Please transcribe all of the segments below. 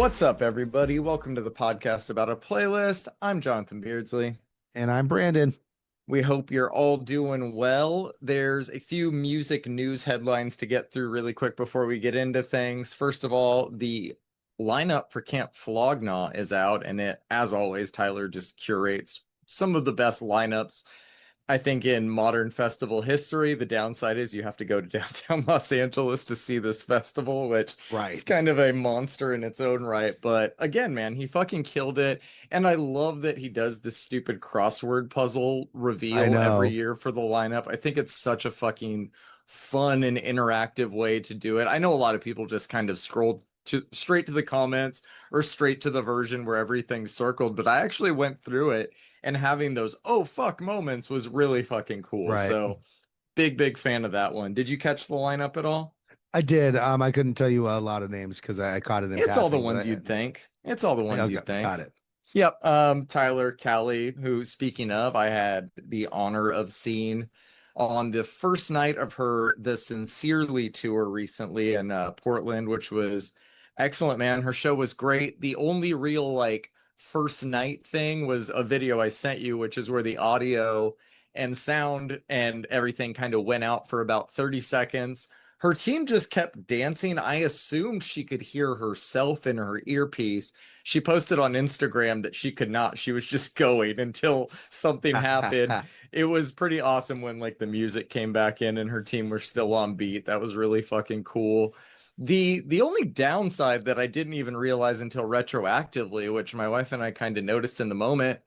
What's up, everybody? Welcome to the podcast about a playlist. I'm Jonathan Beardsley. And I'm Brandon. We hope you're all doing well. There's a few music news headlines to get through really quick before we get into things. First of all, the lineup for Camp Flognaw is out, and as always, Tyler just curates some of the best lineups I think in modern festival history. The downside is you have to go to downtown Los Angeles to see this festival, which is Right. kind of a monster in its own right. But again, man, he fucking killed it. And I love that he does this stupid crossword puzzle I reveal every know. year for the lineup. I think it's such a fucking fun and interactive way to do it. I know a lot of people just kind of scroll straight to the comments or straight to the version where everything's circled, but I actually went through it, and having those oh fuck moments was really fucking cool. Right. So big fan of that one. Did you catch the lineup at all? I did. I couldn't tell you a lot of names because I caught it in It's all the passing, but ones you'd think. It's all the I ones you'd got think. it. Yep. Tyler Callie, who, speaking of, I had the honor of seeing on the first night of her the Sincerely tour recently in Portland, which was excellent, man. Her show was great. The only real like first night thing was a video I sent you, which is where the audio and sound and everything kind of went out for about 30 seconds. Her team just kept dancing. I assumed she could hear herself in her earpiece. She posted on Instagram that she could not. She was just going until something happened. It was pretty awesome when like the music came back in and her team were still on beat. That was really fucking cool. The only downside that I didn't even realize until retroactively, which my wife and I kind of noticed in the moment,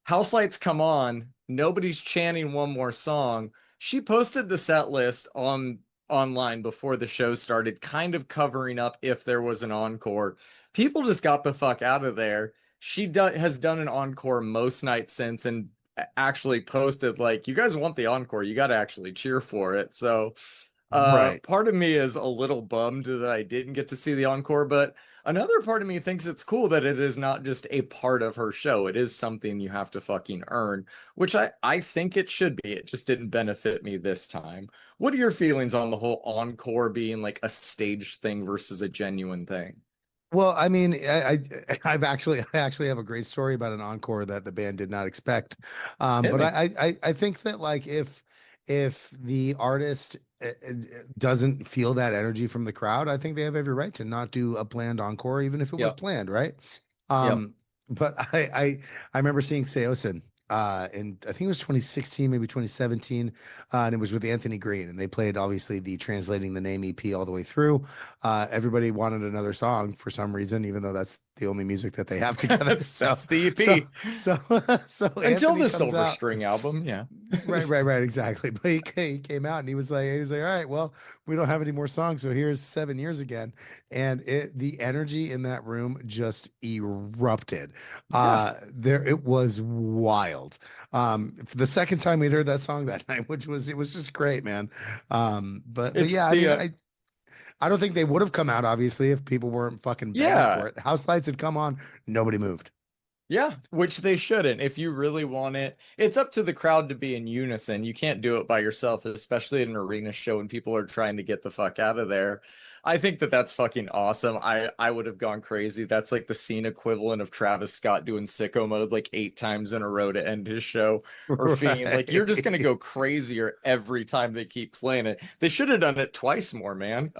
house lights come on, nobody's chanting one more song. She posted the set list on online before the show started, kind of covering up if there was an encore. People just got the fuck out of there. Has done an encore most nights since, and actually posted like, you guys want the encore, you got to actually cheer for it. So Right. part of me is a little bummed that I didn't get to see the encore, but another part of me thinks it's cool that it is not just a part of her show. It is something you have to fucking earn, which I think it should be. It just didn't benefit me this time. What are your feelings on the whole encore being like a stage thing versus a genuine thing? Well, I mean, I actually have a great story about an encore that the band did not expect. Hit But me. I think that like if the artist doesn't feel that energy from the crowd, I think they have every right to not do a planned encore, even if it was Yep. planned, right? Yep. But I remember seeing Seosin in I think it was 2016, maybe 2017, and it was with Anthony Green, and they played obviously the Translating the Name EP all the way through. Everybody wanted another song for some reason, even though that's the only music that they have together. That's the So, EP. so, so Until Anthony the comes Silver out. String album, yeah. Right, exactly. But he came out and he was like, all right, well, we don't have any more songs, so here's 7 years again. And the energy in that room just erupted. Yeah. There it was wild. For the second time we'd heard that song that night, it was just great, man. But It's yeah, I the mean, I don't think they would have come out obviously if people weren't fucking begging yeah. for it. House lights had come on, nobody moved. Yeah, which they shouldn't. If you really want it, it's up to the crowd to be in unison. You can't do it by yourself, especially at an arena show when people are trying to get the fuck out of there. I think that that's fucking awesome. I would have gone crazy. That's like the scene equivalent of Travis Scott doing sicko mode like 8 times in a row to end his show, or Fiend. Like you're just gonna Right. go crazier every time they keep playing it. They should have done it twice more, man.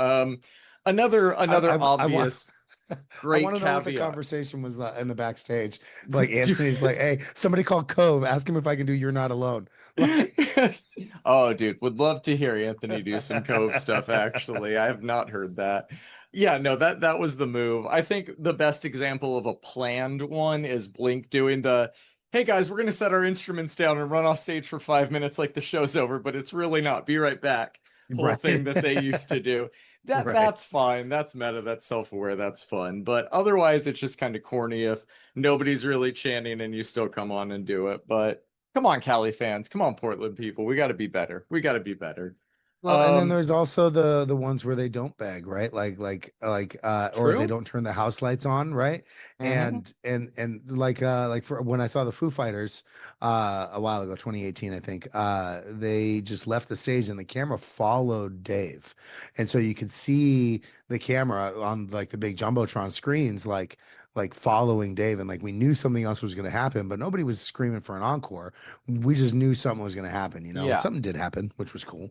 Another I want obvious I want great to know what the caveat. conversation was in the backstage. Like Anthony's like, "Hey, somebody call Cove. Ask him if I can do You're Not Alone." Like, Oh, dude, would love to hear Anthony do some Cove stuff, actually. I have not heard that. Yeah, no, that was the move. I think the best example of a planned one is Blink doing the, hey guys, we're gonna set our instruments down and run off stage for 5 minutes like the show's over, but it's really not. Be right back. Whole thing right, that they used to do. right. That's fine. That's meta, that's self-aware, that's fun. But otherwise it's just kind of corny if nobody's really chanting and you still come on and do it. But come on, Cali fans. Come on, Portland people. We got to be better. We got to be better. Well, and then there's also the ones where they don't beg, right? Or they True. don't turn the house lights on, right? Hmm. And like for when I saw the Foo Fighters a while ago, 2018, I think, they just left the stage and the camera followed Dave. And so you could see the camera on like the big Jumbotron screens like following Dave, and like we knew something else was going to happen, but nobody was screaming for an encore. We just knew something was going to happen, and Yeah. something did happen, which was cool.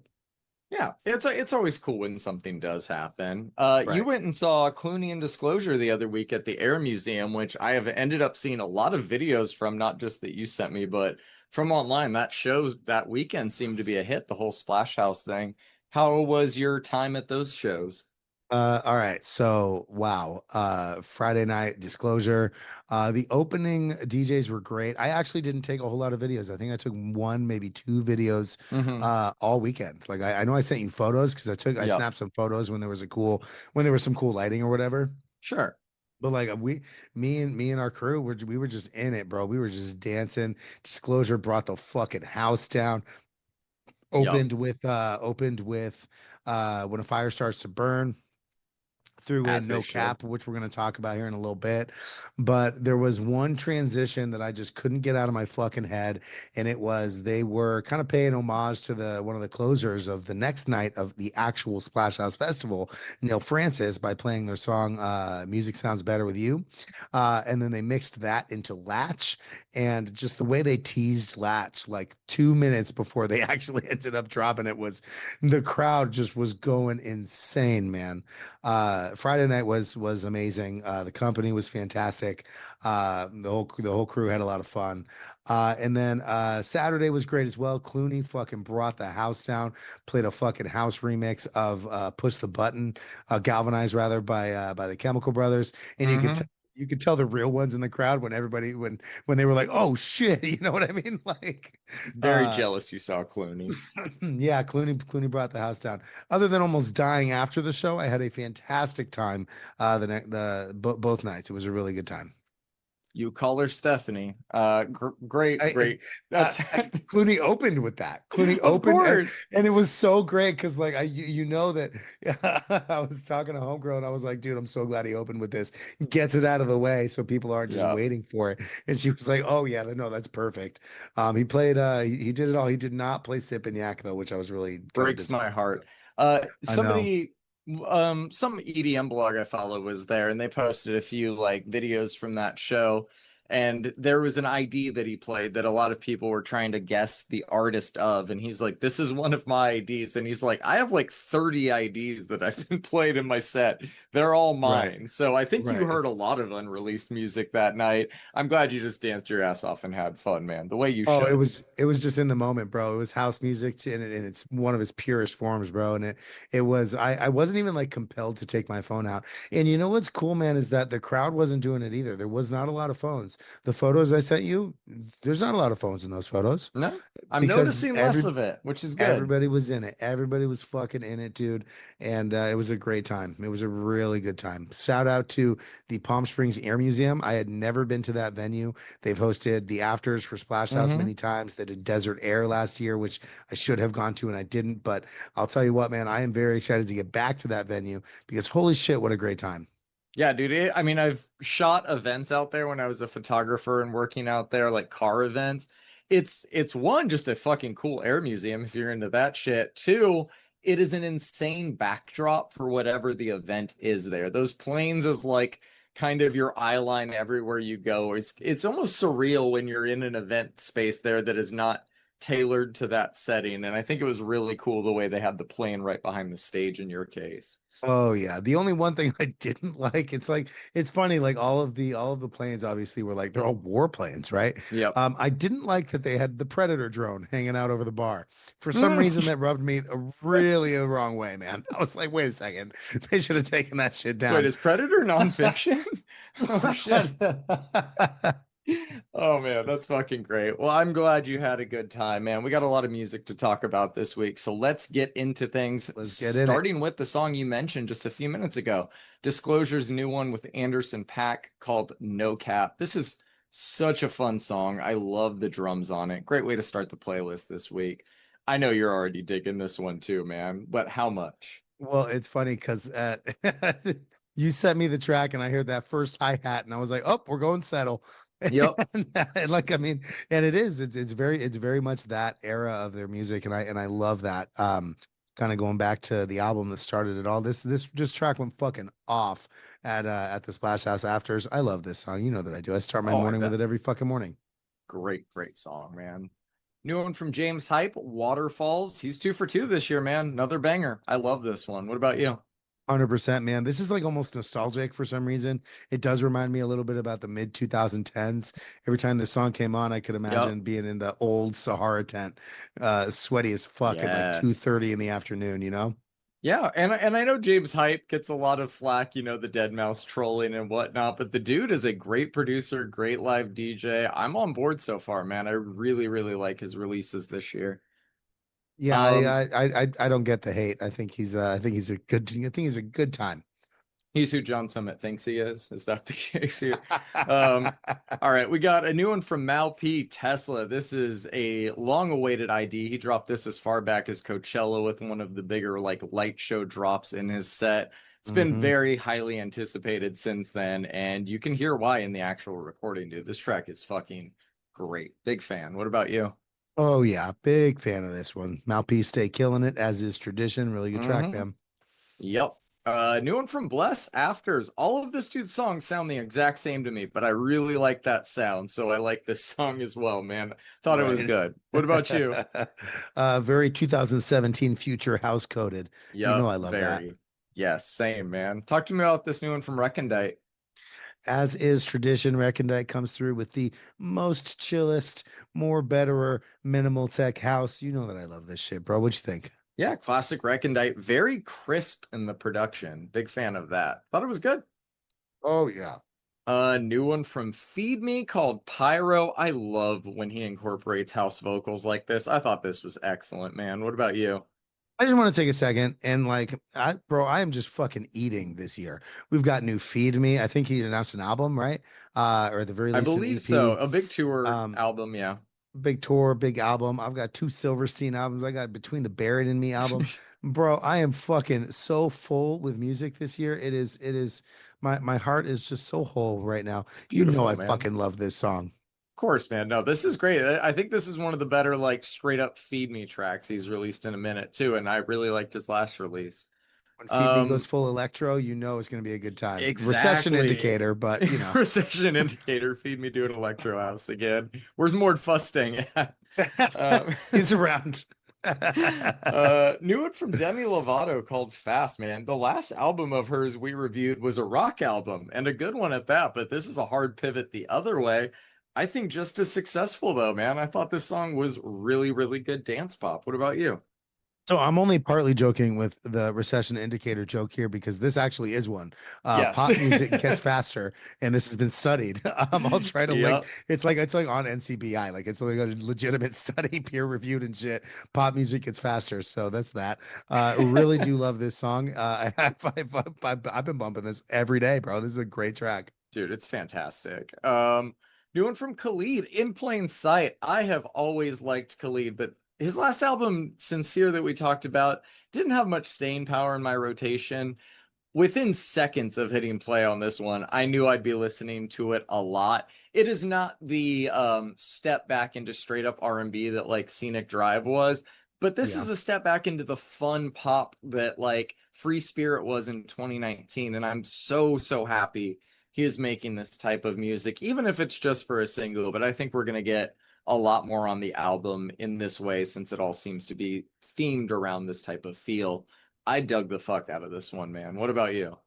Yeah, it's always cool when something does happen. You Right. went and saw Clooney and Disclosure the other week at the Air Museum, which I have ended up seeing a lot of videos from, not just that you sent me, but from online. That show that weekend seemed to be a hit, the whole Splash House thing. How was your time at those shows? All right. So, wow. Friday night disclosure. The opening DJs were great. I actually didn't take a whole lot of videos. I think I took one, maybe two videos, Hmm. all weekend. Like I know I sent you photos because I Yep. snapped some photos when there was some cool lighting or whatever. Sure. But like me and our crew we were just in it, bro. We were just dancing. Disclosure brought the fucking house down. Yep. Opened with when a fire starts to burn, threw in As they no should. cap, which we're going to talk about here in a little bit. But there was one transition that I just couldn't get out of my fucking head, and it was they were kind of paying homage to the one of the closers of the next night of the actual Splash House Festival, Neil Francis, by playing their song "Music Sounds Better with You," and then they mixed that into Latch, and just the way they teased Latch like 2 minutes before they actually ended up dropping it was the crowd just was going insane, man. Friday night was amazing. The company was fantastic. The whole crew had a lot of fun. And then Saturday was great as well. Clooney fucking brought the house down, played a fucking house remix of "Push the Button," "Galvanize" rather by the Chemical Brothers, and Hmm. you could tell the real ones in the crowd when they were like, "Oh shit," you know what I mean? Like, Very uh, jealous you saw Clooney. yeah, Clooney brought the house down. Other than almost dying after the show, I had a fantastic time. Both nights, it was a really good time. You call her Stephanie. Great, I, great. That's Clooney opened with that. Clooney of opened, course. and it was so great because, like, you know that I was talking to Homegirl, and I was like, dude, I'm so glad he opened with this. Gets it out of the way so people aren't just Yeah. waiting for it. And she was like, oh yeah, no, that's perfect. He played, he did it all. He did not play Sip and Yak though, which I was really kind of Breaks my disappointed heart. about. I know. Some EDM blog I follow was there, and they posted a few like videos from that show. And there was an ID that he played that a lot of people were trying to guess the artist of. And he's like, "This is one of my IDs." And he's like, "I have like 30 IDs that I've been played in my set. They're all Right. mine." So I think you Right. heard a lot of unreleased music that night. I'm glad you just danced your ass off and had fun, man, the way you Oh, it should. was it was just in the moment, bro. It was house music and it's one of its purest forms, bro. And it was I wasn't even like compelled to take my phone out. And you know what's cool, man, is that the crowd wasn't doing it either. There was not a lot of phones. The photos I sent you, there's not a lot of phones in those photos No, I'm because noticing less of it, which is good. everybody was in it. Everybody was fucking in it, dude. And it was a great time. It was a really good time. Shout out to the Palm Springs Air Museum. I had never been to that venue. They've hosted the afters for Splash House Hmm. many times. They did Desert Air last year, which I should have gone to and I didn't. But I'll tell you what, man, I am very excited to get back to that venue because holy shit, what a great time. Yeah, dude. I mean, I've shot events out there when I was a photographer and working out there, like car events. It's one, just a fucking cool air museum if you're into that shit. Two, it is an insane backdrop for whatever the event is there. Those planes is like kind of your eye line everywhere you go. It's almost surreal when you're in an event space there that is not tailored to that setting. And I think it was really cool the way they had the plane right behind the stage in your case. Oh yeah. The only one thing I didn't like, it's funny, like all of the planes obviously were like they're all war planes, right? Yep. I didn't like that they had the Predator drone hanging out over the bar. For some Mm. reason that rubbed me really the wrong way, man. I was like, wait a second. They should have taken that shit Wait, down. is Predator nonfiction? Oh shit. Oh man, that's fucking great. Well, I'm glad you had a good time, man. We got a lot of music to talk about this week, so let's get into things, Let's get in it. starting with the song you mentioned just a few minutes ago. Disclosure's new one with Anderson .Paak called No Cap. This is such a fun song. I love the drums on it. Great way to start the playlist this week. I know you're already digging this one too, man. But how much? Well, it's funny because you sent me the track and I heard that first hi-hat and I was like, oh, we're going settle. Yep. And like I mean, and it's very much that era of their music, and I love that. Kind of going back to the album that started it all. This just track went fucking off at the Splash House Afters. I love this song. You know that I do. I start my Oh, I morning with bet. it every fucking morning. Great, great song, man. New one from James Hype, Waterfalls. He's 2 for 2 this year, man. Another banger. I love this one. What about you? 100%, man. This is like almost nostalgic for some reason. It does remind me a little bit about the mid 2010s. Every time this song came on, I could Yep. imagine being in the old Sahara tent, sweaty as fuck at like Yes. 2:30 in the afternoon, you know? Yeah, and I know James Hype gets a lot of flack, the Dead Mouse trolling and whatnot, but the dude is a great producer, great live DJ. I'm on board so far, man. I really, really like his releases this year. Yeah, Um, I don't get the hate. I think he's a good time. he's who John Summit thinks he is. Is that the case here? Um, all right, we got a new one from Mal P. Tesla. This is a long-awaited ID. He dropped this as far back as Coachella with one of the bigger like light show drops in his set. It's been Hmm. very highly anticipated since then, and you can hear why in the actual recording, dude. This track is fucking great. Big fan. What about you? Oh yeah, big fan of this one. Mouthpiece stay killing it as is tradition. Really good track, Mm-hmm. man. Yep. New one from Bless Afters. All of this dude's songs sound the exact same to me, but I really like that sound, so I like this song as well, man. Thought it was Right. good. What about you? Very 2017 future house coded. You know Yep, I love that. very. Yes, same, man. Talk to me about this new one from Recondite. As is tradition, Recondite comes through with the most chillest, more betterer, minimal tech house. You know that I love this shit, bro. What you think? Yeah, classic Recondite. Very crisp in the production. Big fan of that. Thought it was good. Oh yeah. New one from Feed Me called Pyro. I love when he incorporates house vocals like this. I thought this was excellent, man. What about you? I just want to take a second and like, bro, I am just fucking eating this year. We've got new Feed Me. I think he announced an album, right? Or at the very I least an believe so. EP. A big tour Um, album, yeah. big tour, big album. I've got two Silverstein albums. I got Between the Buried and Me album. Bro, I am fucking so full with music this year. It is my heart is just so whole right now. It's You know beautiful, I man. fucking love this song. Of course, man. No, this is great. I think this is one of the better, like, straight up Feed Me tracks he's released in a minute, too. And I really liked his last release. When Feed Me goes Um, full electro, you know it's gonna be a good time. Recession exactly. indicator, but you know. Recession indicator, feed me doing electro house again. Where's Mord Fusting at? Um, He's around. new one from Demi Lovato called Fast, man. The last album of hers we reviewed was a rock album and a good one at that, but this is a hard pivot the other way. I think just as successful though, man. I thought this song was really, really good dance pop. What about you? So I'm only partly joking with the recession indicator joke here because this actually is one. Yes. Pop music gets faster, and this has been studied. I'll try to link. Yep. It's like on NCBI, like it's like a legitimate study, peer reviewed and shit. Pop music gets faster, so that's that. Really do love this song. I've been bumping this every day, bro. This is a great track. Dude, it's fantastic. New one from Khalid, In Plain Sight. I have always liked Khalid, but his last album, Sincere, that we talked about, didn't have much staying power in my rotation. Within seconds of hitting play on this one, I knew I'd be listening to it a lot. It is not the step back into straight up R&B that like Scenic Drive was, but this Yeah. is a step back into the fun pop that like Free Spirit was in 2019, and I'm so so happy he is making this type of music, even if it's just for a single. But I think we're gonna get a lot more on the album in this way since it all seems to be themed around this type of feel. I dug the fuck out of this one, man. What about you?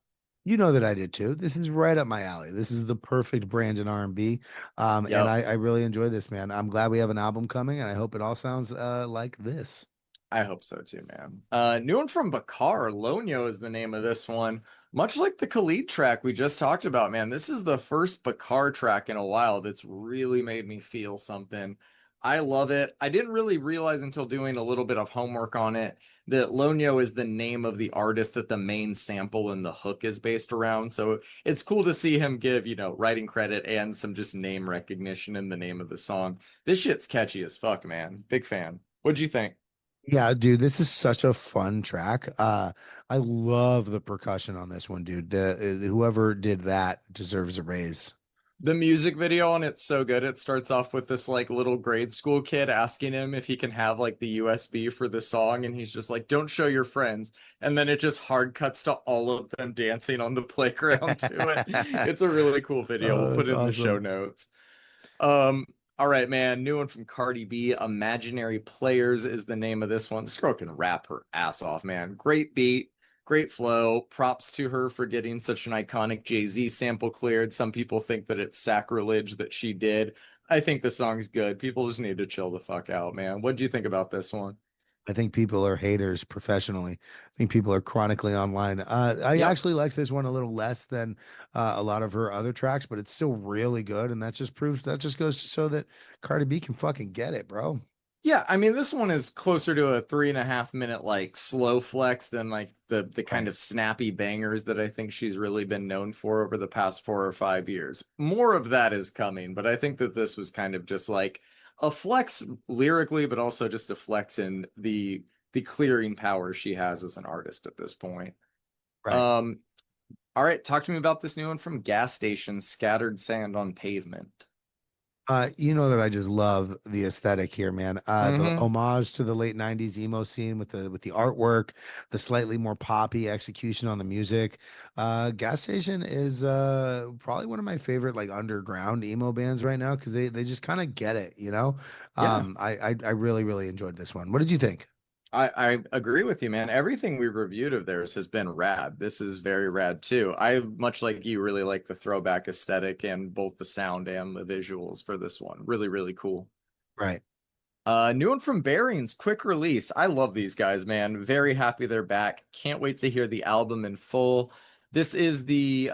You know that I did too. This is right up my alley. This is the perfect brand in R&B. And Yep. I really enjoy this, man. I'm glad we have an album coming, and I hope it all sounds like this. I hope so too, man. New one from Bakar. Lonyo is the name of this one. Much like the Khalid track we just talked about, man. This is the first Bakar track in a while that's really made me feel something. I love it. I didn't really realize until doing a little bit of homework on it that Lonyo is the name of the artist that the main sample and the hook is based around. So it's cool to see him give, writing credit and some just name recognition in the name of the song. This shit's catchy as fuck, man. Big fan. What'd you think? Yeah, dude, this is such a fun track. I love the percussion on this one, dude. The whoever did that deserves a raise. The music video on it's so good. It starts off with this like little grade school kid asking him if he can have like the USB for the song, and he's just like, "Don't show your friends." And then it just hard cuts to all of them dancing on the playground to it. It's a really cool video. We'll Oh, put that's it in the show awesome. notes. Um, all right, man. New one from Cardi B. Imaginary Players is the name of this one. This girl can rap her ass off, man. Great beat, great flow. Props to her for getting such an iconic Jay-Z sample cleared. Some people think that it's sacrilege that she did. I think the song's good. People just need to chill the fuck out, man. What do you think about this one? I think people are haters professionally. I think people are chronically online. I Yep. actually liked this one a little less than a lot of her other tracks, but it's still really good. And that just goes to show that Cardi B can fucking get it, bro. Yeah, I mean this one is closer to a 3.5 minute like slow flex than like the kind Right. of snappy bangers that I think she's really been known for over the past 4 or 5 years. More of that is coming, but I think that this was kind of just like a flex lyrically, but also just a flex in the clearing power she has as an artist at this point. Right. Um, all right, talk to me about this new one from Gas Station, Scattered Sand on Pavement. You know that I just love the aesthetic here, man. The Mm-hmm. homage to the late '90s emo scene with the artwork, the slightly more poppy execution on the music. Gas Station is probably one of my favorite like underground emo bands right now because they just kind of get it, you know. Yeah. I really really enjoyed this one. What did you think? I agree with you, man. Everything we reviewed of theirs has been rad. This is very rad too. I, much like you, really like the throwback aesthetic and both the sound and the visuals for this one. Really, really cool. Right. New one from Bearings, quick release. I love these guys, man. Very happy they're back. Can't wait to hear the album in full. This is the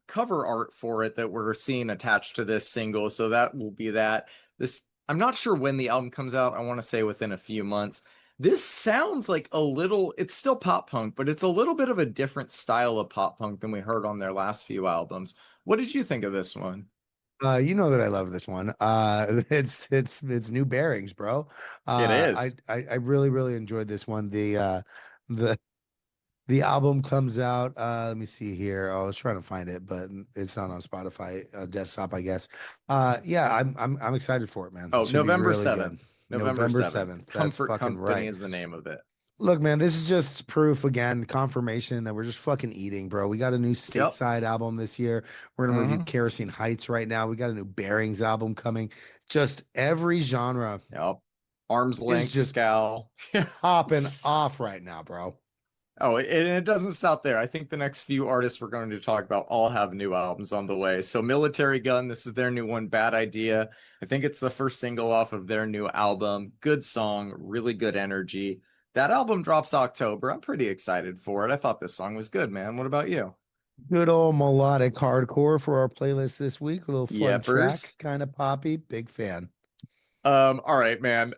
cover art for it that we're seeing attached to this single, so that will be that. This I'm not sure when the album comes out. I want to say within a few months. This sounds like a little, it's still pop punk, but it's a little bit of a different style of pop punk than we heard on their last few albums. What did you think of this one? You know that I love this one. It's new bearings, bro. It is. I really really enjoyed this one. The The album comes out. Let me see here. Oh, I was trying to find it, but it's not on Spotify desktop, I guess. Yeah, I'm excited for it, man. Oh, It should be November really 7th. good. November November 7th. 7th. That's Comfort fucking Company right. is the name of it. Look, man, this is just proof again, confirmation that we're just fucking eating, bro. We got a new Yep. stateside album this year. We're gonna review Hmm. Kerosene Heights right now. We got a new Bearings album coming. Just every genre Yep. Arm's is length just scowl. popping off right now, bro. Oh, and it doesn't stop there. I think the next few artists we're going to talk about all have new albums on the way. So Military Gun, this is their new one, Bad Idea. I think it's the first single off of their new album. Good song, really good energy. That album drops October. I'm pretty excited for it. I thought this song was good, man. What about you? Good old melodic hardcore for our playlist this week. A little fun Yepers. track, kind of poppy. Big fan. All right, man.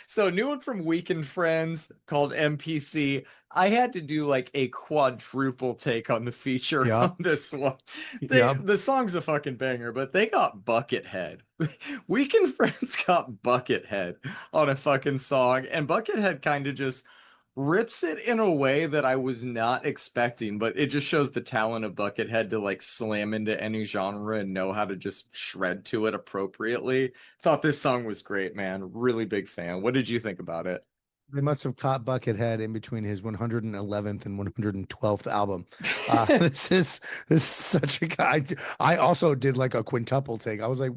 So new one from Weekend Friends called MPC. I had to do like a quadruple take on the feature on Yup. this one. Yup. The song's a fucking banger, but they got Buckethead. Weekend Friends got Buckethead on a fucking song, and Buckethead kind of just rips it in a way that I was not expecting, but it just shows the talent of Buckethead to like slam into any genre and know how to just shred to it appropriately. Thought this song was great, man. Really big fan. What did you think about it? They must have caught Buckethead in between his 111th and 112th album. This is such a guy. I also did like a quintuple take. I was like,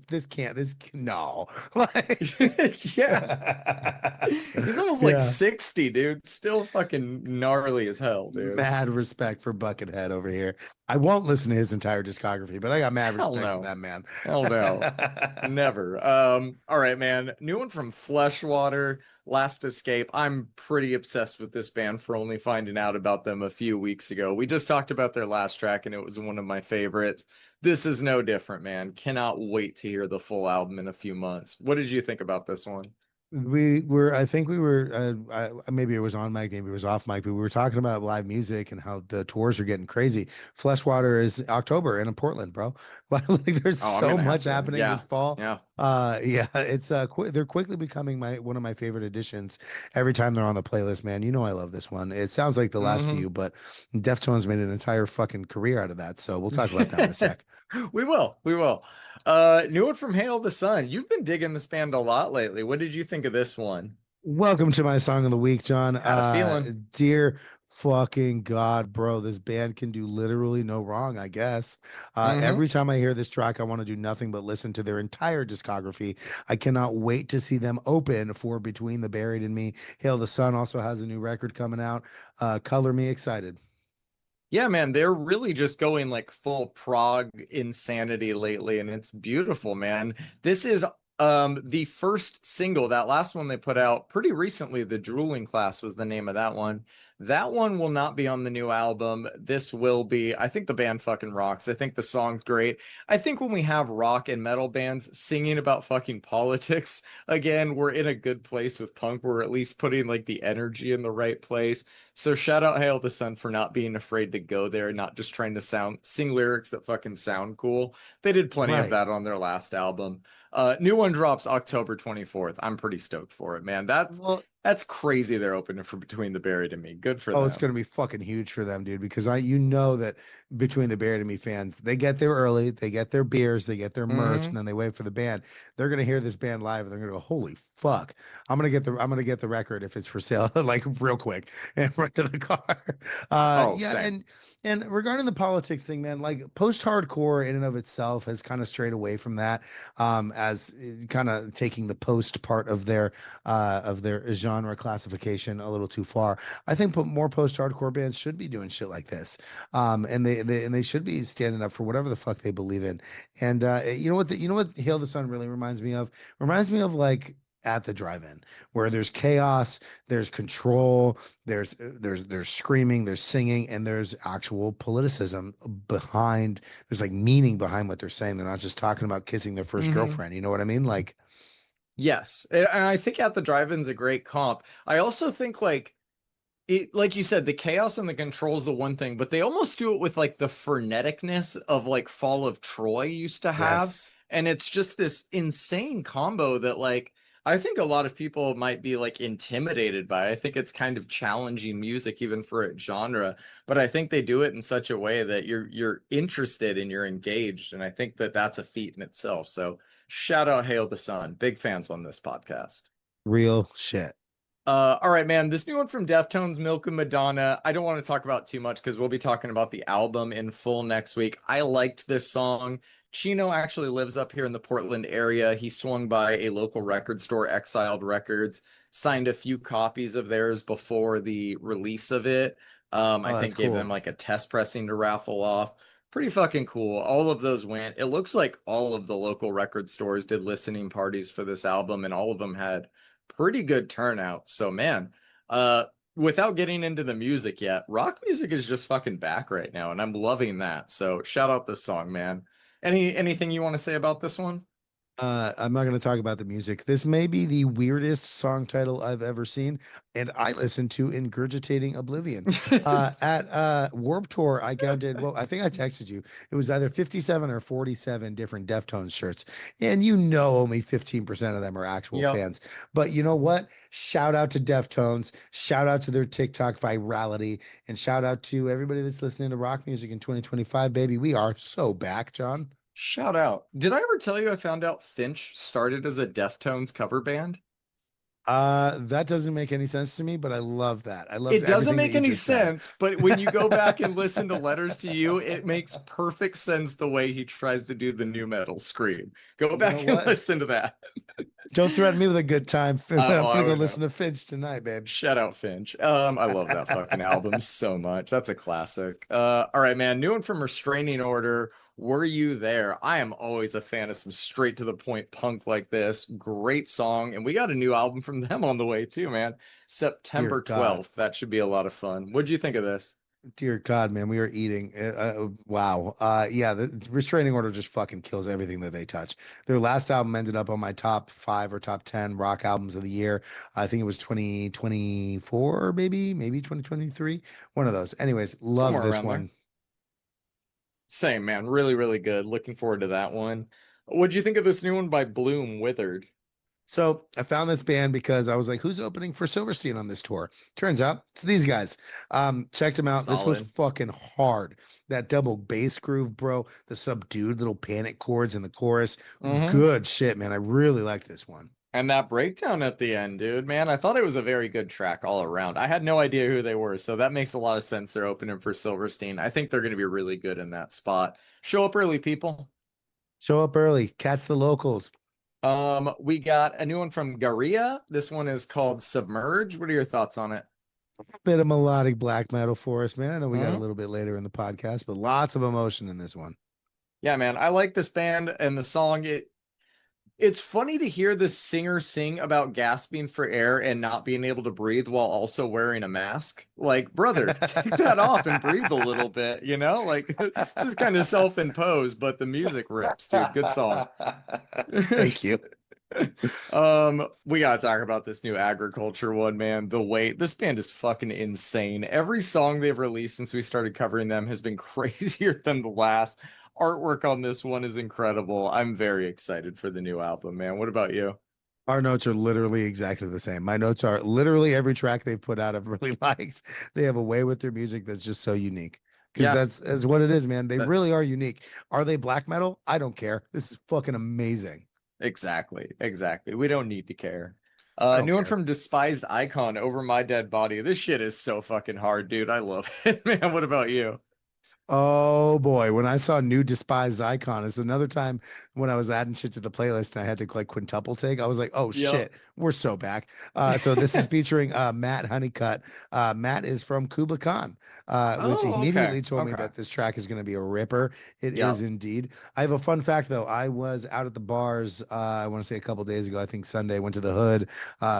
no. Like, Yeah. He's almost like yeah. 60, dude. Still fucking gnarly as hell, dude. Mad respect for Buckethead over here. I won't listen to his entire discography, but I got mad Hell respect for no. that man. Hell no. Never. All right, man. New one from Fleshwater, Last Escape. I'm pretty obsessed with this band for only finding out about them a few weeks ago. We just talked about their last track and it was one of my favorites. This is no different, man. Cannot wait to hear the full album in a few months. What did you think about this one? I think we were, maybe it was on mic, maybe it was off mic, but we were talking about live music and how the tours are getting crazy. Fleshwater is October in Portland, bro. Like, there's Oh, I'm so gonna have much to. happening Yeah. this fall. Yeah. Yeah, it's they're quickly becoming one of my favorite additions every time they're on the playlist, man. You know I love this one. It sounds like the last Hmm. few, but Deftones made an entire fucking career out of that. So we'll talk about that in a sec. We will. We will. New one from Hail the Sun. You've been digging this band a lot lately. What did you think of this one? Welcome to my song of the week, John. Had a feeling. Dear fucking God, bro, this band can do literally no wrong, I guess. Hmm. Every time I hear this track, I want to do nothing but listen to their entire discography. I cannot wait to see them open for Between the Buried and Me. Hail the Sun also has a new record coming out. Color Me excited. Yeah, man, they're really just going like full prog insanity lately, and it's beautiful, man. This is the first single. That last one they put out pretty recently, The Drooling Class was the name of that one. That one will not be on the new album. This will be. I think the band fucking rocks. I think the song's great. I think when we have rock and metal bands singing about fucking politics again, we're in a good place with punk. We're at least putting like the energy in the right place. So shout out Hail the Sun for not being afraid to go there, not just trying to sing lyrics that fucking sound cool. They did plenty of Right. that on their last album. New one drops October 24th. I'm pretty stoked for it, man. Well, That's crazy they're opening for Between the Buried and Me. Good for oh, it's them. going to be fucking huge for them, dude, because you know that Between the Buried and Me fans, they get there early, they get their beers, they get their merch, and Hmm. then they wait for the band. They're going to hear this band live and they're going to go, "Holy fuck. I'm going to get the record if it's for sale like real quick and run to the car." Oh, Yeah, same. and regarding the politics thing, man, like post-hardcore in and of itself has kind of strayed away from that as kind of taking the post part of their genre classification a little too far. I think more post-hardcore bands should be doing shit like this, and they should be standing up for whatever the fuck they believe in. And you know what Hail the Sun really reminds me of? Reminds me of like at the drive-in where there's chaos, there's control, there's screaming, there's singing, and there's actual politicism behind. There's like meaning behind what they're saying. They're not just talking about kissing their first Hmm. girlfriend. You know what I mean? Like, Yes. And I think At the Drive-In's a great comp. I also think like you said, the chaos and the control is the one thing, but they almost do it with like the freneticness of like Fall of Troy used to have. yes. And it's just this insane combo that like I think a lot of people might be like intimidated by. I think it's kind of challenging music even for a genre, but I think they do it in such a way that you're interested and you're engaged, and I think that that's a feat in itself. So shout out Hail the Sun. Big fans on this podcast. Real shit. All right, man. This new one from Deftones, Milk and Madonna. I don't want to talk about too much because we'll be talking about the album in full next week. I liked this song. Chino actually lives up here in the Portland area. He swung by a local record store, Exiled Records, signed a few copies of theirs before the release of it. I Oh, that's think gave them cool. like a test pressing to raffle off. Pretty fucking cool. All of those went. It looks like all of the local record stores did listening parties for this album, and all of them had pretty good turnout. So man, uh without getting into the music yet, rock music is just fucking back right now and I'm loving that. So shout out this song, man. Anything you want to say about this one? I'm not going to talk about the music. This may be the weirdest song title I've ever seen, and I listened to Ingurgitating Oblivion. At Warp Tour, I counted, well, I think I texted you. It was either 57 or 47 different Deftones shirts, and you know only 15% of them are actual Yep. fans. But you know what? Shout out to Deftones, shout out to their TikTok virality, and shout out to everybody that's listening to rock music in 2025, baby. We are so back, John. Shout out. Did I ever tell you I found out Finch started as a Deftones cover band? That doesn't make any sense to me, but I love that. I love It doesn't everything that make you any just said. sense, but when you go back and listen to Letters to You, it makes perfect sense the way he tries to do the new metal scream. Go You know back and what? listen to that. Don't threaten me with a good time. I'm Oh, I gonna go would know. listen to Finch tonight, babe. Shout out Finch. I love that fucking album so much. That's a classic. All right, man. New one from Restraining Order. Were You There? I am always a fan of some straight to the point punk like this. Great song. And we got a new album from them on the way too, man. Dear September God. 12th. That should be a lot of fun. What'd you think of this? Dear God, man, we are eating. Wow. Yeah, the restraining order just fucking kills everything that they touch. Their last album ended up on my top five or top 10 rock albums of the year. I think it was 2024, maybe 2023. One of those. Anyways, love Somewhere this around there. one. Same, man. Really, really good. Looking forward to that one. What'd you think of this new one by Bloom, Withered? So I found this band because I was like, who's opening for Silverstein on this tour? Turns out it's these guys. Checked them out. This was Solid. fucking hard. That double bass groove, bro. The subdued little panic chords in the chorus. Mm-hmm. Good shit, man. I really liked this one. And that breakdown at the end, dude, man, I thought it was a very good track all around. I had no idea who they were, so that makes a lot of sense. They're opening for Silverstein. I think they're going to be really good in that spot. Show up early, people. Show up early, catch the locals. We got a new one from Garia. This one is called Submerge. What are your thoughts on it? Bit of melodic black metal for us, man. I know we got a Hmm. little bit later in the podcast, but lots of emotion in this one. Yeah, man, I like this band and the song. It's funny to hear the singer sing about gasping for air and not being able to breathe while also wearing a mask. Like, brother, take that off and breathe a little bit, you know? Like, this is kind of self-imposed, but the music rips, dude. Good song. Thank you. We gotta talk about this new agriculture one, man. The weight, this band is fucking insane. Every song they've released since we started covering them has been crazier than the last. Artwork on this one is incredible. I'm very excited for the new album, man. What about you? Our notes are literally exactly the same. My notes are literally every track they've put out I've really liked. They have a way with their music that's just so unique. Because Yeah, that's what it is, man. They that really are unique. Are they black metal? I don't care. This is fucking amazing. exactly, exactly. We don't need to care. I don't New one care. from Despised Icon, Over My Dead Body. This shit is so fucking hard, dude. I love it, man. What about you? Oh boy, when I saw New Despised Icon, it's another time when I was adding shit to the playlist and I had to like quintuple take. I was like, oh Yep. shit, we're so back. So this is featuring Matt Honeycutt. Matt is from Kubla Khan, which Oh, okay. immediately told me Okay. that this track is going to be a ripper. It is Yep. indeed. I have a fun fact though. I was out at the bars, I want to say a couple days ago, I think Sunday, went to the Hood,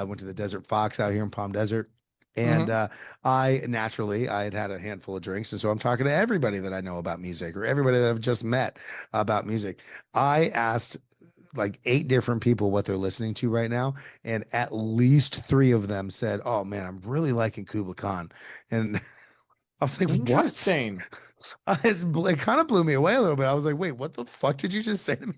went to the Desert Fox out here in Palm Desert. And Hmm. I had had a handful of drinks, and so I'm talking to everybody that I know about music or everybody that I've just met about music. I asked like eight different people what they're listening to right now, and at least three of them said, "Oh man, I'm really liking Kubla Khan," and I was like, "What?" Interesting. It kind of blew me away a little bit. I was like, "Wait, what the fuck did you just say to me?"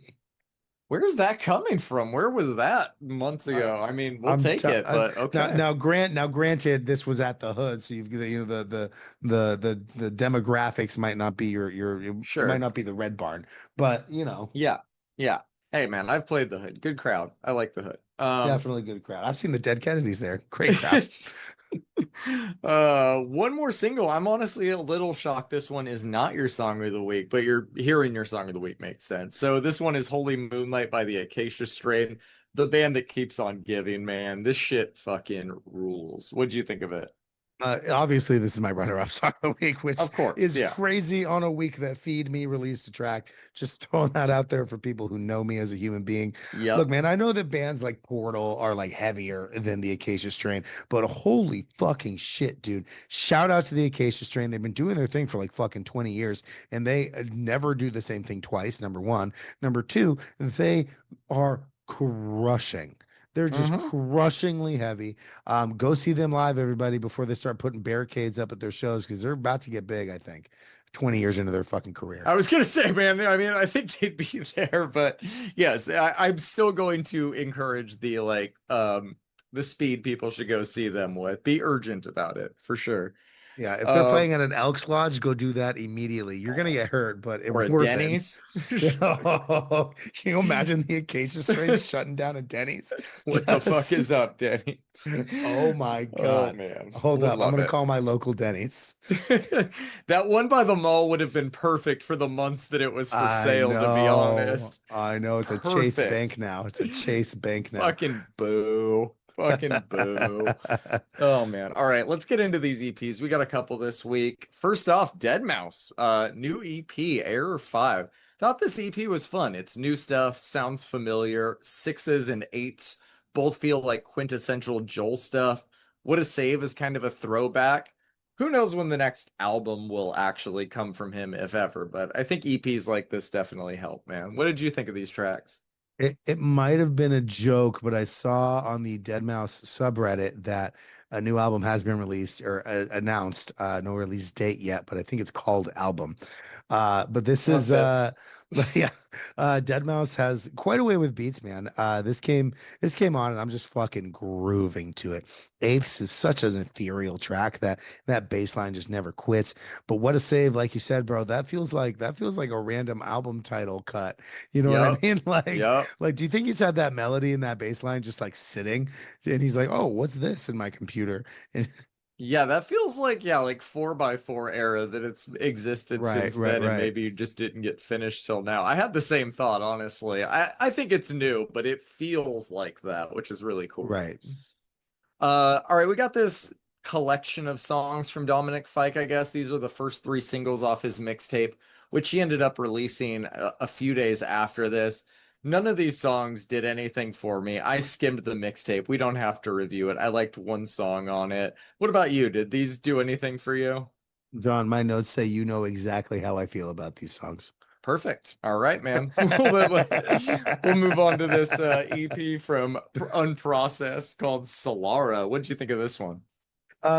Where's that coming from? Where was that months I, ago? I mean, we'll take it, but okay. now granted this was at the Hood, so you've you know the demographics might not be it might Sure. not be the Red Barn, but you know, Yeah. Yeah. Hey, man, I've played the Hood. Good crowd. I like the Hood. definitely good crowd. I've seen the Dead Kennedys there. Great crowd. One more single. I'm honestly a little shocked this one is not your song of the week, but you're hearing your song of the week makes sense. So this one is Holy Moonlight by the Acacia Strain, the band that keeps on giving, man. This shit fucking rules. What'd you think of it? Obviously, this is my runner-up song of the week, which Of course, is yeah. crazy on a week that Feed Me released a track. Just throwing that out there for people who know me as a human being. Look, Yep. man, I know that bands like Portal are like heavier than the Acacia Strain, but holy fucking shit, dude. Shout out to the Acacia Strain. They've been doing their thing for like fucking 20 years, and they never do the same thing twice, number one. Number two, they are crushing. They're just Hmm. crushingly heavy. Go see them live, everybody, before they start putting barricades up at their shows because they're about to get big, I think, 20 years into their fucking career. I was gonna say, man, I mean, I think they'd be there, but yes, I'm still going to encourage the speed people should go see them with. Be urgent about it for sure. Yeah, if they're Um, playing at an Elks Lodge, go do that immediately. You're gonna get hurt, but or a worth it. Denny's. Can you imagine the Acacia Strain shutting down a Denny's? What the fuck Yes. is up, Denny's? Oh my Oh God. man, Hold would up. I'm love gonna it. call my local Denny's. That one by the mall would have been perfect for the months that it was for I sale, to be know. honest. I know. It's a Chase Bank Perfect. now. It's a Chase Bank now. Fucking boo. Fucking boo. Oh man. All right, let's get into these EPs. We got a couple this week. First off, Dead Mouse, new EP, Error 5. Thought this EP was fun. It's new stuff, sounds familiar. Sixes and eights both feel like quintessential Joel stuff. What a Save is kind of a throwback. Who knows when the next album will actually come from him, if ever, but I think EPs like this definitely help, man. What did you think of these tracks? It might have been a joke, but I saw on the Dead Mouse subreddit that a new album has been released or announced. No release date yet, but I think it's called Album. But this That is fits. but yeah, Dead Mouse has quite a way with beats, man. This came on and I'm just fucking grooving to it. Apes is such an ethereal track that bass line just never quits. But what a save, like you said, bro. That feels like a random album title cut. You know what I Yup. mean? Yup. Do you think he's had that melody and that bass line just like sitting? And he's like, oh, what's this in my computer? And Yeah, that feels like, yeah, like 4x4 era that it's existed right, since right, then and right, maybe just didn't get finished till now. I had the same thought, honestly. I think it's new, but it feels like that, which is really cool. right. All right, we got this collection of songs from Dominic Fike, I guess. These are the first three singles off his mixtape, which he ended up releasing a few days after this. None of these songs did anything for me. I skimmed the mixtape. We don't have to review it. I liked one song on it. What about you? Did these do anything for you? Don, my notes say you know exactly how I feel about these songs. Perfect. All right, man. We'll move on to this EP from Unprocessed called Solara. What did you think of this one?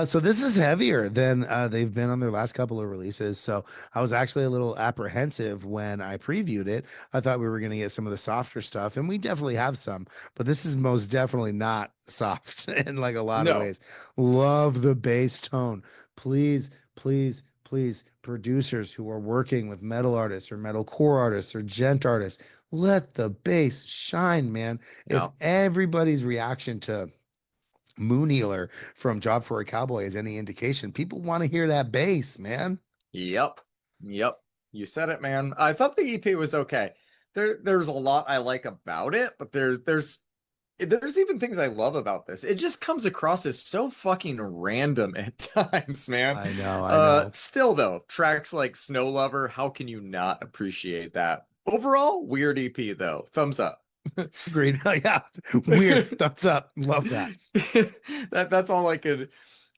So this is heavier than they've been on their last couple of releases. So I was actually a little apprehensive when I previewed it. I thought we were going to get some of the softer stuff, and we definitely have some, but this is most definitely not soft in like a lot of No. ways. Love the bass tone. Please, please, please, producers who are working with metal artists or metalcore artists or gent artists, let the bass shine, man. If Yeah. everybody's reaction to Moon Healer from Job for a Cowboy is any indication, people want to hear that bass, man. Yep. Yep. You said it, man. I thought the EP was okay. There's a lot I like about it, but there's even things I love about this. It just comes across as so fucking random at times, man. I know, I know. Still though, tracks like Snow Lover, how can you not appreciate that? Overall, weird EP though. Thumbs up. Agreed. Yeah. Weird. Thumbs up. Love that. That's all I could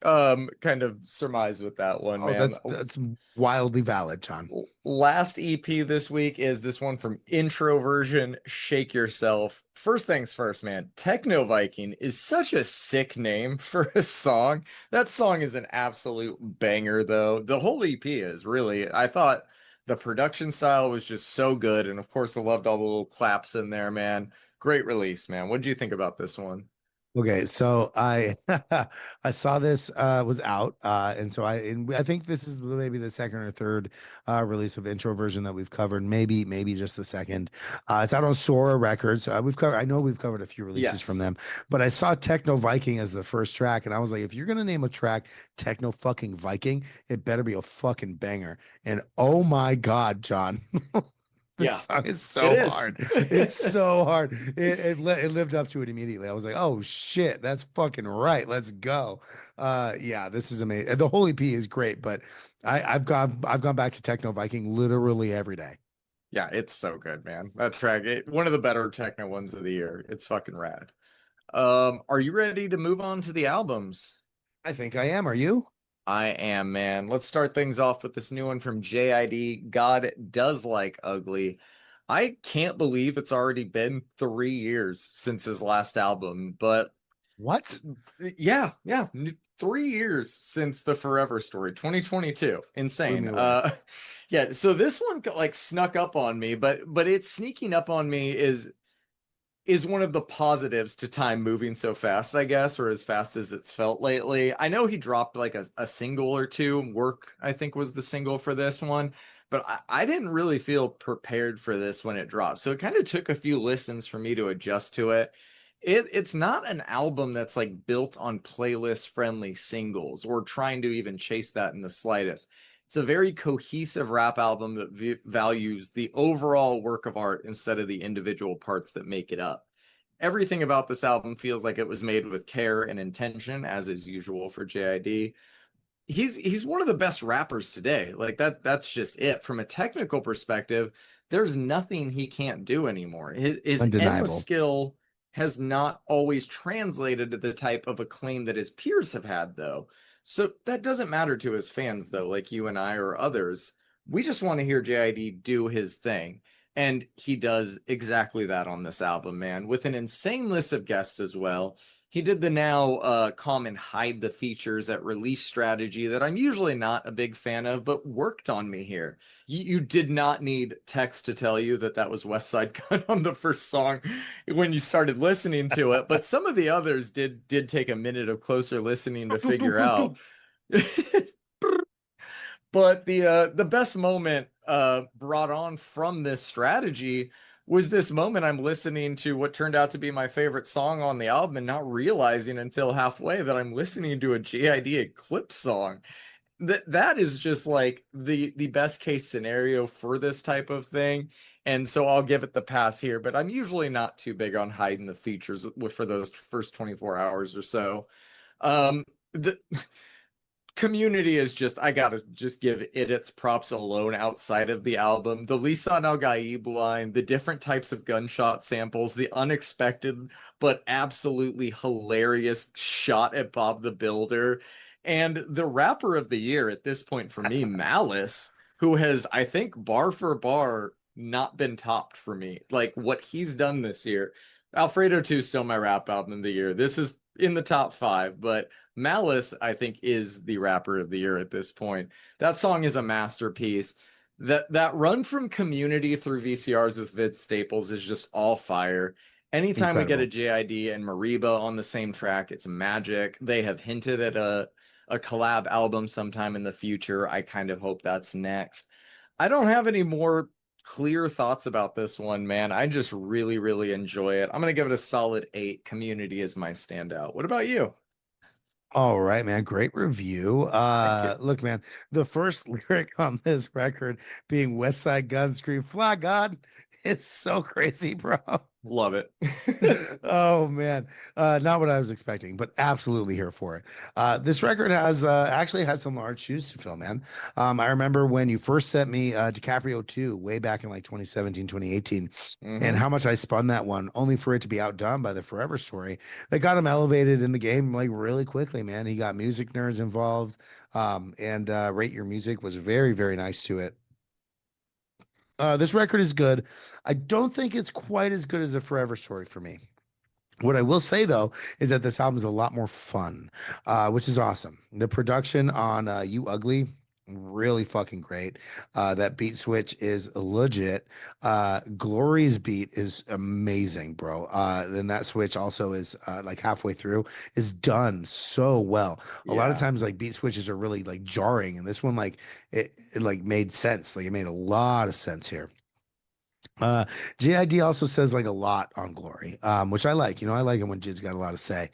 kind of surmise with that one, Oh, man. that's wildly valid, John. Last EP this week is this one from Intro Version, Shake Yourself. First things first, man. Techno Viking is such a sick name for a song. That song is an absolute banger, though. The whole EP is really, I thought the production style was just so good. And of course, I loved all the little claps in there, man. Great release, man. What did you think about this one? Okay, so I I saw this was out and so I think this is maybe the second or third release of intro version that we've covered, maybe just the second. It's out on Sora Records. I know we've covered a few releases from Yes. them, but I saw Techno Viking as the first track and I was like, if you're gonna name a track Techno fucking Viking, it better be a fucking banger. And oh my God, John. This Yeah, song is it so is. hard. It's so hard. It lived up to it immediately. I was like, oh shit, that's fucking right. Let's go. Yeah, this is amazing. The whole EP is great, but I've gone back to Techno Viking literally every day. Yeah, it's so good, man. That track, one of the better techno ones of the year. It's fucking rad. Are you ready to move on to the albums? I think I am. Are you? I am, man. Let's start things off with this new one from JID. God does like ugly. I can't believe it's already been 3 years since his last album, but What? yeah, yeah, 3 years since the Forever Story, 2022. Blew Insane. me away. Yeah, so this one like snuck up on me, but it's sneaking up on me is one of the positives to time moving so fast, I guess, or as fast as it's felt lately. I know he dropped like a single or two. Work, I think, was the single for this one, but I didn't really feel prepared for this when it dropped. So it kind of took a few listens for me to adjust to it. It's not an album that's like built on playlist friendly singles or trying to even chase that in the slightest. It's a very cohesive rap album that values the overall work of art instead of the individual parts that make it up. Everything about this album feels like it was made with care and intention, as is usual for JID. He's one of the best rappers today. Like that's just it. From a technical perspective, there's nothing he can't do anymore. His endless Undeniable. skill has not always translated to the type of acclaim that his peers have had, though. So that doesn't matter to his fans, though, like you and I or others. We just want to hear JID do his thing. And he does exactly that on this album, man, with an insane list of guests as well. He did the now common hide the features at release strategy that I'm usually not a big fan of, but worked on me here. You did not need text to tell you that that was West Side Gun on the first song when you started listening to it, but some of the others did take a minute of closer listening to figure out. But the best moment brought on from this strategy was this moment I'm listening to what turned out to be my favorite song on the album and not realizing until halfway that I'm listening to a JID Eclipse song. That is just like the best case scenario for this type of thing. And so I'll give it the pass here, but I'm usually not too big on hiding the features for those first 24 hours or so. The Community is just, I gotta just give it its props alone outside of the album. The Lisan Al Gaib line, the different types of gunshot samples, the unexpected but absolutely hilarious shot at Bob the Builder, and the rapper of the year at this point for me, Malice, who has, I think, bar for bar, not been topped for me. Like what he's done this year. Alfredo 2 is still my rap album of the year. This is in the top five, but Malice, I think, is the rapper of the year at this point. That song is a masterpiece. That run from Community through VCRs with Vince Staples is just all fire. Anytime we get a Incredible. JID and Mariba on the same track, it's magic. They have hinted at a collab album sometime in the future. I kind of hope that's next. I don't have any more clear thoughts about this one, man. I just really, really enjoy it. I'm gonna give it a solid 8. Community is my standout. What about you? All right, man. Great review. Thank you. Look, man, the first lyric on this record being West Side Gun Scream Fly God, it's so crazy, bro. Love it. Oh man, not what I was expecting, but absolutely here for it. This record has actually had some large shoes to fill, man. I remember when you first sent me DiCaprio 2 way back in like 2017, 2018, and Hmm. how much I spun that one, only for it to be outdone by the Forever Story that got him elevated in the game like really quickly, man. He got music nerds involved, and Rate Your Music was very, very nice to it. This record is good. I don't think it's quite as good as the Forever Story for me. What I will say though is that this album is a lot more fun, which is awesome. The production on "You Ugly," really fucking great. That beat switch is legit. Glory's beat is amazing, bro. Then that switch also is like halfway through is done so well. A lot of Yeah. times like beat switches are really like jarring, and this one like it like made sense. Like it made a lot of sense here. Uh, JID also says like a lot on Glory, which I like. You know, I like it when Jid's got a lot to say.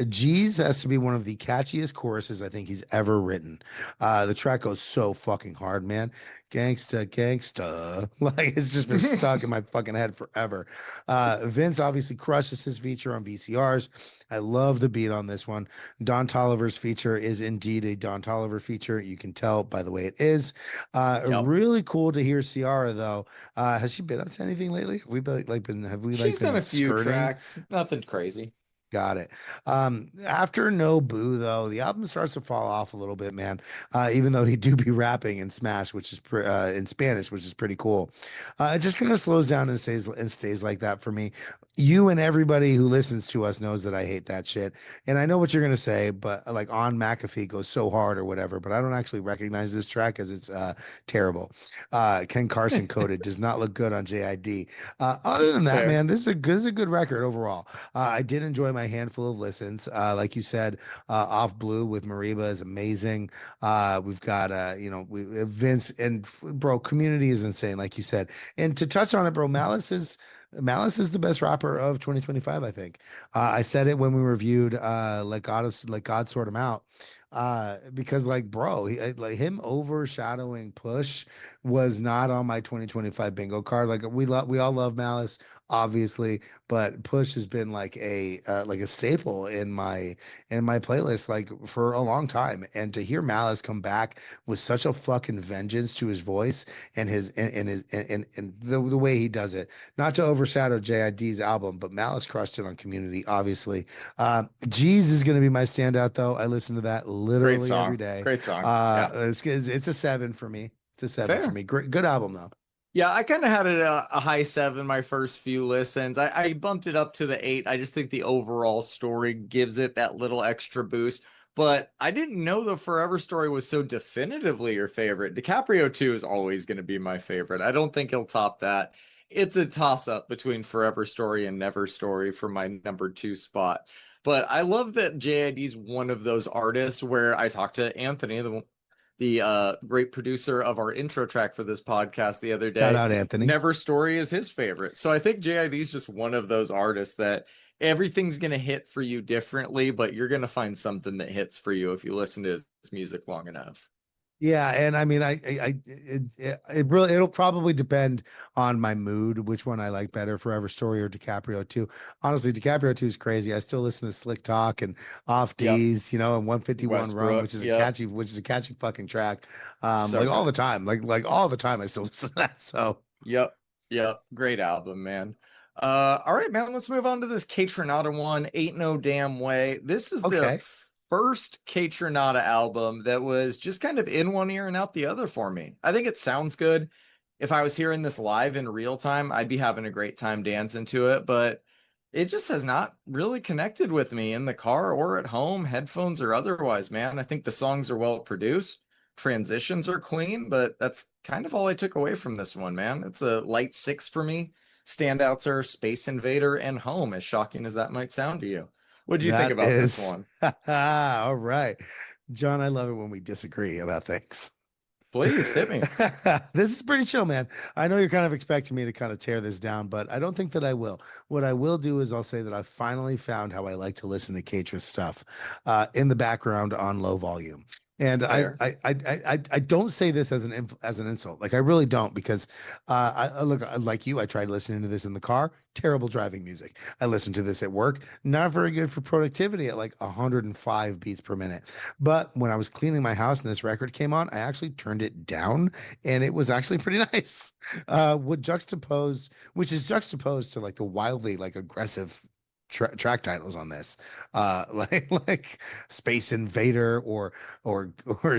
G's has to be one of the catchiest choruses I think he's ever written. The track goes so fucking hard, man. Gangsta, gangsta. Like it's just been stuck in my fucking head forever. Vince obviously crushes his feature on VCRs. I love the beat on this one. Don Tolliver's feature is indeed a Don Tolliver feature. You can tell by the way it is. Yep. Really cool to hear Ciara though. Has she been up to anything lately? Have we like She's done been a few skirting? tracks. Nothing crazy. Got it. After No Boo, though, the album starts to fall off a little bit, man. Even though he do be rapping in Smash, in Spanish, which is pretty cool. It just kind of slows down and stays like that for me. You and everybody who listens to us knows that I hate that shit, and I know what you're gonna say, but like on McAfee goes so hard or whatever, but I don't actually recognize this track as it's terrible. Ken Carson coded does not look good on JID. Other than that, Fair. man, this is a good record overall. I did enjoy my handful of listens. Like you said, Off Blue with Mariba is amazing. We've got, Vince and bro, Community is insane, like you said. And to touch on it, bro, Malice is the best rapper of 2025, I think. I said it when we reviewed Let God Sort Him Out. Because like bro, like him overshadowing Push was not on my 2025 bingo card. Like we all love Malice. obviously, but Push has been like a staple in my playlist like for a long time. And to hear Malice come back with such a fucking vengeance to his voice and and the way he does it, not to overshadow JID's album, but Malice crushed it on Community, obviously. G's is going to be my standout, though. I listen to that Great literally every song. day. Great song. Yeah. It's a seven for me. It's a seven for Fair. me. Great, good album though. Yeah, I kind of had it a high seven my first few listens. I bumped it up to the eight. I just think the overall story gives it that little extra boost. But I didn't know the Forever Story was so definitively your favorite. DiCaprio 2 is always going to be my favorite. I don't think he'll top that. It's a toss-up between Forever Story and Never Story for my number two spot. But I love that JID's one of those artists where I talked to Anthony, the great producer of our intro track for this podcast the other Shout day. out Anthony. Never Story is his favorite. So I think JID is just one of those artists that everything's going to hit for you differently, but you're going to find something that hits for you if you listen to his music long enough. Yeah, and I mean, it really it'll probably depend on my mood, which one I like better, Forever Story or DiCaprio 2. Honestly, DiCaprio 2 is crazy. I still listen to Slick Talk and Off Yep. D's, and 151 Rum, Westbrook. Yep. which is a catchy fucking track. So Like all good. the time, like all the time, I still listen to that. So Yep. Yep. Great album, man. All right, man. Let's move on to this KAYTRANADA one. Ain't No Damn Way. This is the okay, first KAYTRANADA album that was just kind of in one ear and out the other for me. I think it sounds good. If I was hearing this live in real time, I'd be having a great time dancing to it, but it just has not really connected with me in the car or at home, headphones or otherwise, man. I think the songs are well produced, transitions are clean, but that's kind of all I took away from this one, man. It's a light six for me. Standouts are Space Invader and Home, as shocking as that might sound to you. What do you think that about this is one? all right, John. I love it when we disagree about things. Please hit me. This is pretty chill, man. I know you're kind of expecting me to kind of tear this down, but I don't think that I will. What I will do is I'll say that I finally found how I like to listen to Katra stuff in the background on low volume. And Fair. I don't say this as as an insult. Like I really don't because I look like you. I tried listening to this in the car. Terrible driving music. I listened to this at work. Not very good for productivity at like 105 beats per minute. But when I was cleaning my house and this record came on, I actually turned it down and it was actually pretty nice. Which is juxtaposed to like the wildly like aggressive track titles on this like Space Invader or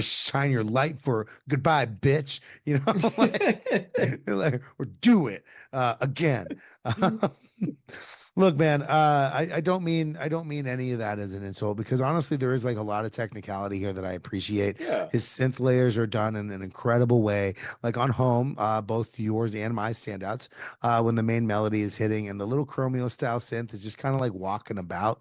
Shine Your Light for Goodbye Bitch, like or Do It again. Look, man, I don't mean any of that as an insult because honestly, there is like a lot of technicality here that I appreciate. Yeah. His synth layers are done in an incredible way. Like on Home, both yours and my standouts, when the main melody is hitting and the little Chromeo style synth is just kind of like walking about.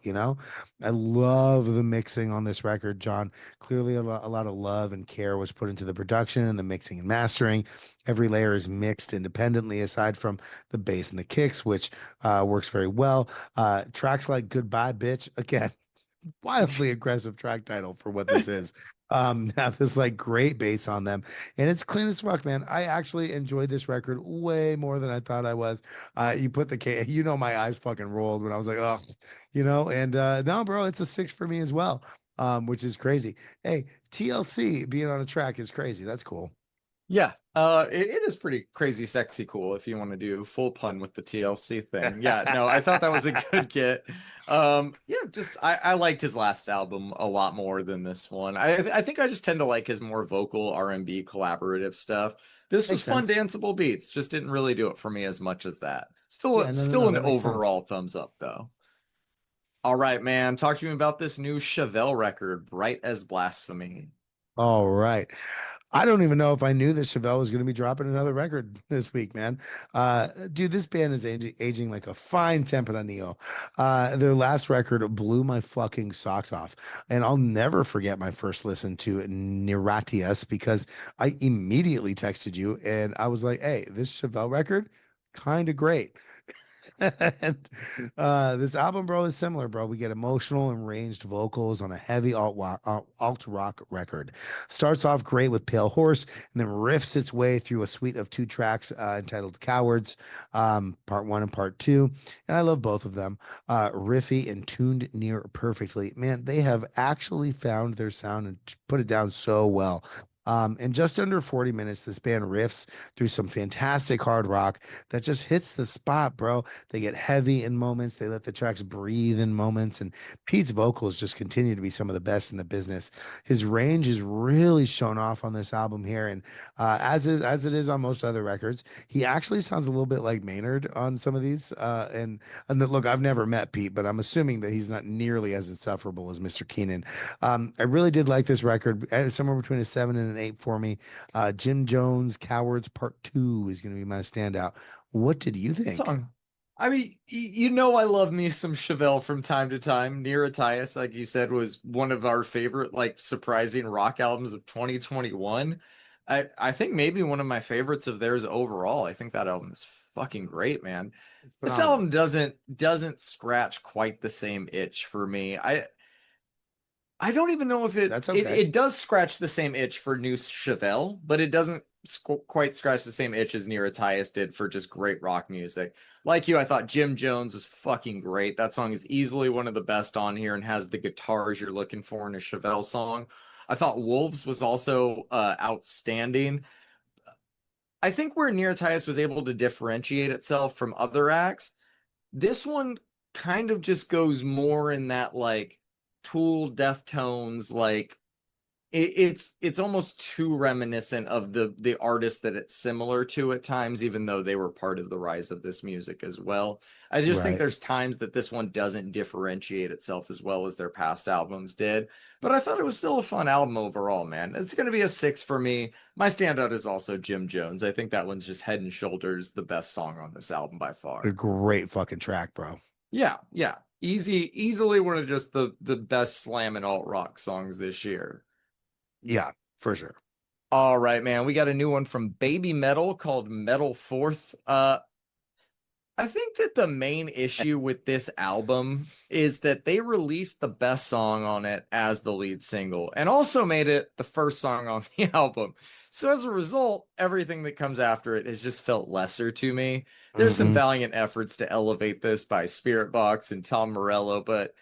I love the mixing on this record, John. Clearly, a lot of love and care was put into the production and the mixing and mastering. Every layer is mixed independently, aside from the bass and the kicks, which works very well. Tracks like Goodbye Bitch, again, wildly aggressive track title for what this is. Have this like great bass on them, and it's clean as fuck, man. I actually enjoyed this record way more than I thought I was. You put the K, my eyes fucking rolled when I was like, oh, and no, bro, it's a six for me as well, which is crazy. Hey, TLC being on a track is crazy. That's cool. Yeah, it is pretty crazy, sexy, cool if you want to do full pun with the TLC thing. Yeah, no, I thought that was a good get. Yeah, just I liked his last album a lot more than this one. I think I just tend to like his more vocal R&B collaborative stuff. This was Makes fun, sense. danceable beats, just didn't really do it for me as much as that. Yeah, Still no, an that makes sense. overall thumbs up though. All right, man, talk to me about this new Chevelle record, Bright as Blasphemy. All right. I don't even know if I knew that Chevelle was going to be dropping another record this week, man. Dude, this band is aging like a fine Tempranillo. Their last record blew my fucking socks off. And I'll never forget my first listen to Neratius because I immediately texted you and I was like, hey, this Chevelle record, kind of great. And this album, bro, is similar, bro. We get emotional and ranged vocals on a heavy alt rock record. Starts off great with Pale Horse, and then riffs its way through a suite of two tracks entitled Cowards, Part One and Part Two. And I love both of them. Riffy and tuned near perfectly. Man, they have actually found their sound and put it down so well. In just under 40 minutes, this band riffs through some fantastic hard rock that just hits the spot, bro. They get heavy in moments. They let the tracks breathe in moments. And Pete's vocals just continue to be some of the best in the business. His range is really shown off on this album here. And as it is on most other records, he actually sounds a little bit like Maynard on some of these. Look, I've never met Pete, but I'm assuming that he's not nearly as insufferable as Mr. Keenan. I really did like this record, somewhere between a 7 and an 8 for me. Jim Jones, Cowards Part 2 is going to be my standout. What did you think? Song. I mean, you know, I love me some Chevelle from time to time. Near Atias, like you said, was one of our favorite, like, surprising rock albums of 2021. I think maybe one of my favorites of theirs overall. I think that album is fucking great, man. It's This phenomenal. album doesn't scratch quite the same itch for me. I don't even know if That's okay. it does scratch the same itch for new Chevelle, but it doesn't quite scratch the same itch as Near did for just great rock music. Like you, I thought Jim Jones was fucking great. That song is easily one of the best on here and has the guitars you're looking for in a Chevelle song. I thought Wolves was also outstanding. I think where Near was able to differentiate itself from other acts, this one kind of just goes more in that like Tool, Deftones, like it's almost too reminiscent of the artist that it's similar to at times, even though they were part of the rise of this music as well. I just think Right. there's times that this one doesn't differentiate itself as well as their past albums did. But I thought it was still a fun album overall, man. It's gonna be a 6 for me. My standout is also Jim Jones. I think that one's just head and shoulders the best song on this album by A far. great fucking track, bro. Yeah, yeah. Easily one of just the best slam and alt rock songs this year. Yeah, for sure. All right, man. We got a new one from Baby Metal called Metal Fourth. I think that the main issue with this album is that they released the best song on it as the lead single and also made it the first song on the album. So as a result, everything that comes after it has just felt lesser to me. There's some Hmm. valiant efforts to elevate this by Spirit Box and Tom Morello, but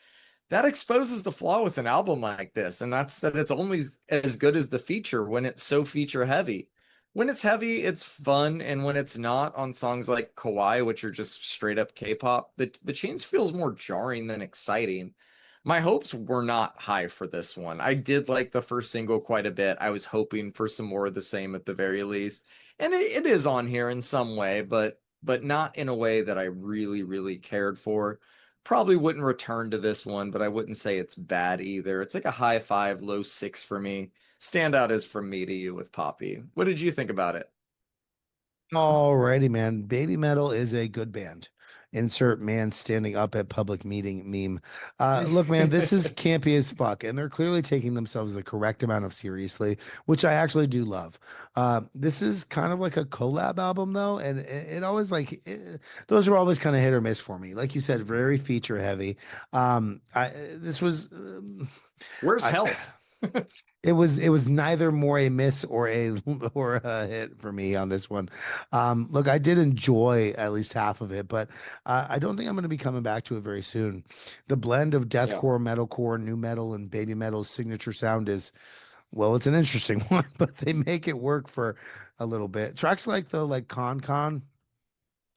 that exposes the flaw with an album like this, and that's that it's only as good as the feature when it's so feature heavy. When it's heavy, it's fun, and when it's not on songs like Kawaii, which are just straight up K-pop, the change feels more jarring than exciting. My hopes were not high for this one. I did like the first single quite a bit. I was hoping for some more of the same at the very least. And it is on here in some way, but not in a way that I really, really cared for. Probably wouldn't return to this one, but I wouldn't say it's bad either. It's like a high 5, low 6 for me. Standout is from me to you with Poppy. What did you think about it? Alrighty, man. Baby Metal is a good band. Insert man standing up at public meeting meme. Look, man, this is campy as fuck, and they're clearly taking themselves the correct amount of seriously, which I actually do love. This is kind of like a collab album, though, and it always those are always kind of hit or miss for me. Like you said, very feature heavy. This was. Where's I Health? it was neither more a miss or a or a hit for me on this one. Look, I did enjoy at least half of it, but I don't think I'm going to be coming back to it very soon. The blend of Yeah. deathcore, metalcore, new metal, and baby metal's signature sound is, well, it's an interesting one, but they make it work for a little bit. Tracks like though, like Con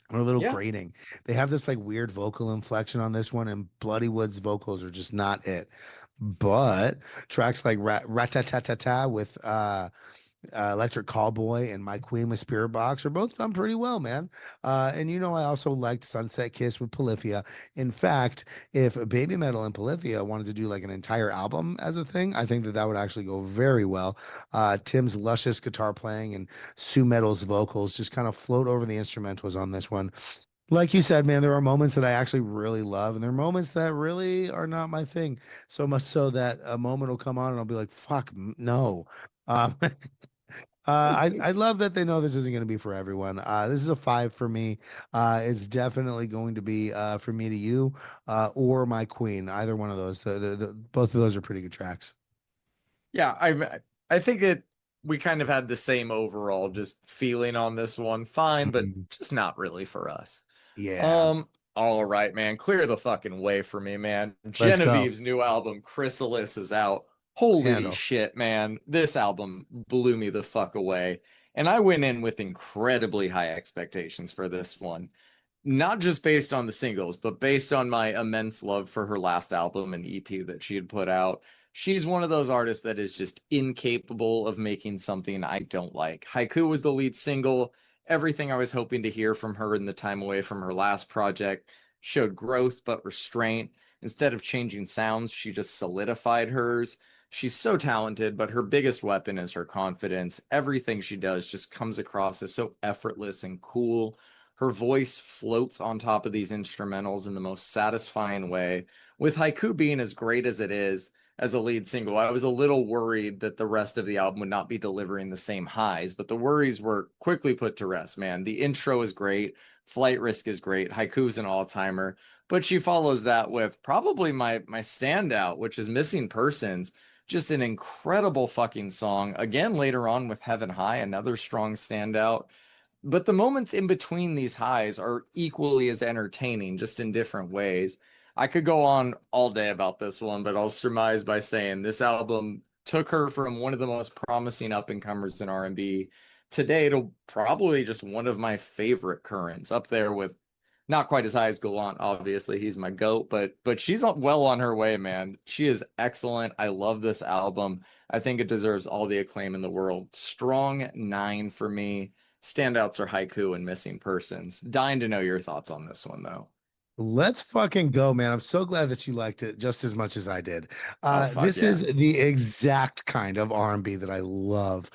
are a little Yeah. grating. They have this like weird vocal inflection on this one, and Bloodywood's vocals are just not it. But tracks like Ratatatata with Electric Callboy and My Queen with Spirit Box are both done pretty well, man. And I also liked Sunset Kiss with Polyphia. In fact, if Baby Metal and Polyphia wanted to do like an entire album as a thing, I think that that would actually go very well. Tim's luscious guitar playing and Sue Metal's vocals just kind of float over the instrumentals on this one. Like you said, man, there are moments that I actually really love, and there are moments that really are not my thing. So much so that a moment will come on and I'll be like, fuck, no. Um, I love that they know this isn't going to be for everyone. This is a 5 for me. It's definitely going to be from me to you, or my queen. Either one of those. Both of those are pretty good tracks. Yeah, I think we kind of had the same overall just feeling on this one. Fine, but Mhm. just not really for us. Yeah, Um, all right, man. Clear the fucking way for me, man. let's go. Genevieve's new album, Chrysalis, is out. Holy Handle. shit, man. This album blew me the fuck away. And I went in with incredibly high expectations for this one. Not just based on the singles, but based on my immense love for her last album and EP that she had put out. She's one of those artists that is just incapable of making something I don't like. Haiku was the lead single. Everything I was hoping to hear from her in the time away from her last project showed growth but restraint. Instead of changing sounds, she just solidified hers. She's so talented, but her biggest weapon is her confidence. Everything she does just comes across as so effortless and cool. Her voice floats on top of these instrumentals in the most satisfying way. With Haiku being as great as it is as a lead single, I was a little worried that the rest of the album would not be delivering the same highs, but the worries were quickly put to rest, man. The intro is great, Flight Risk is great, Haiku's an all-timer, but she follows that with probably my standout, which is Missing Persons. Just an incredible fucking song. Again, later on with Heaven High, another strong standout. But the moments in between these highs are equally as entertaining, just in different ways. I could go on all day about this one, but I'll surmise by saying this album took her from one of the most promising up and comers in R&B today to probably just one of my favorite currents, up there with not quite as high as Gallant, obviously. He's my goat, but she's well on her way, man. She is excellent. I love this album. I think it deserves all the acclaim in the world. Strong 9 for me. Standouts are Haiku and Missing Persons. Dying to know your thoughts on this one, though. Let's fucking go, man. I'm so glad that you liked it just as much as I did. Oh, fuck This yeah. is the exact kind of R&B that I love.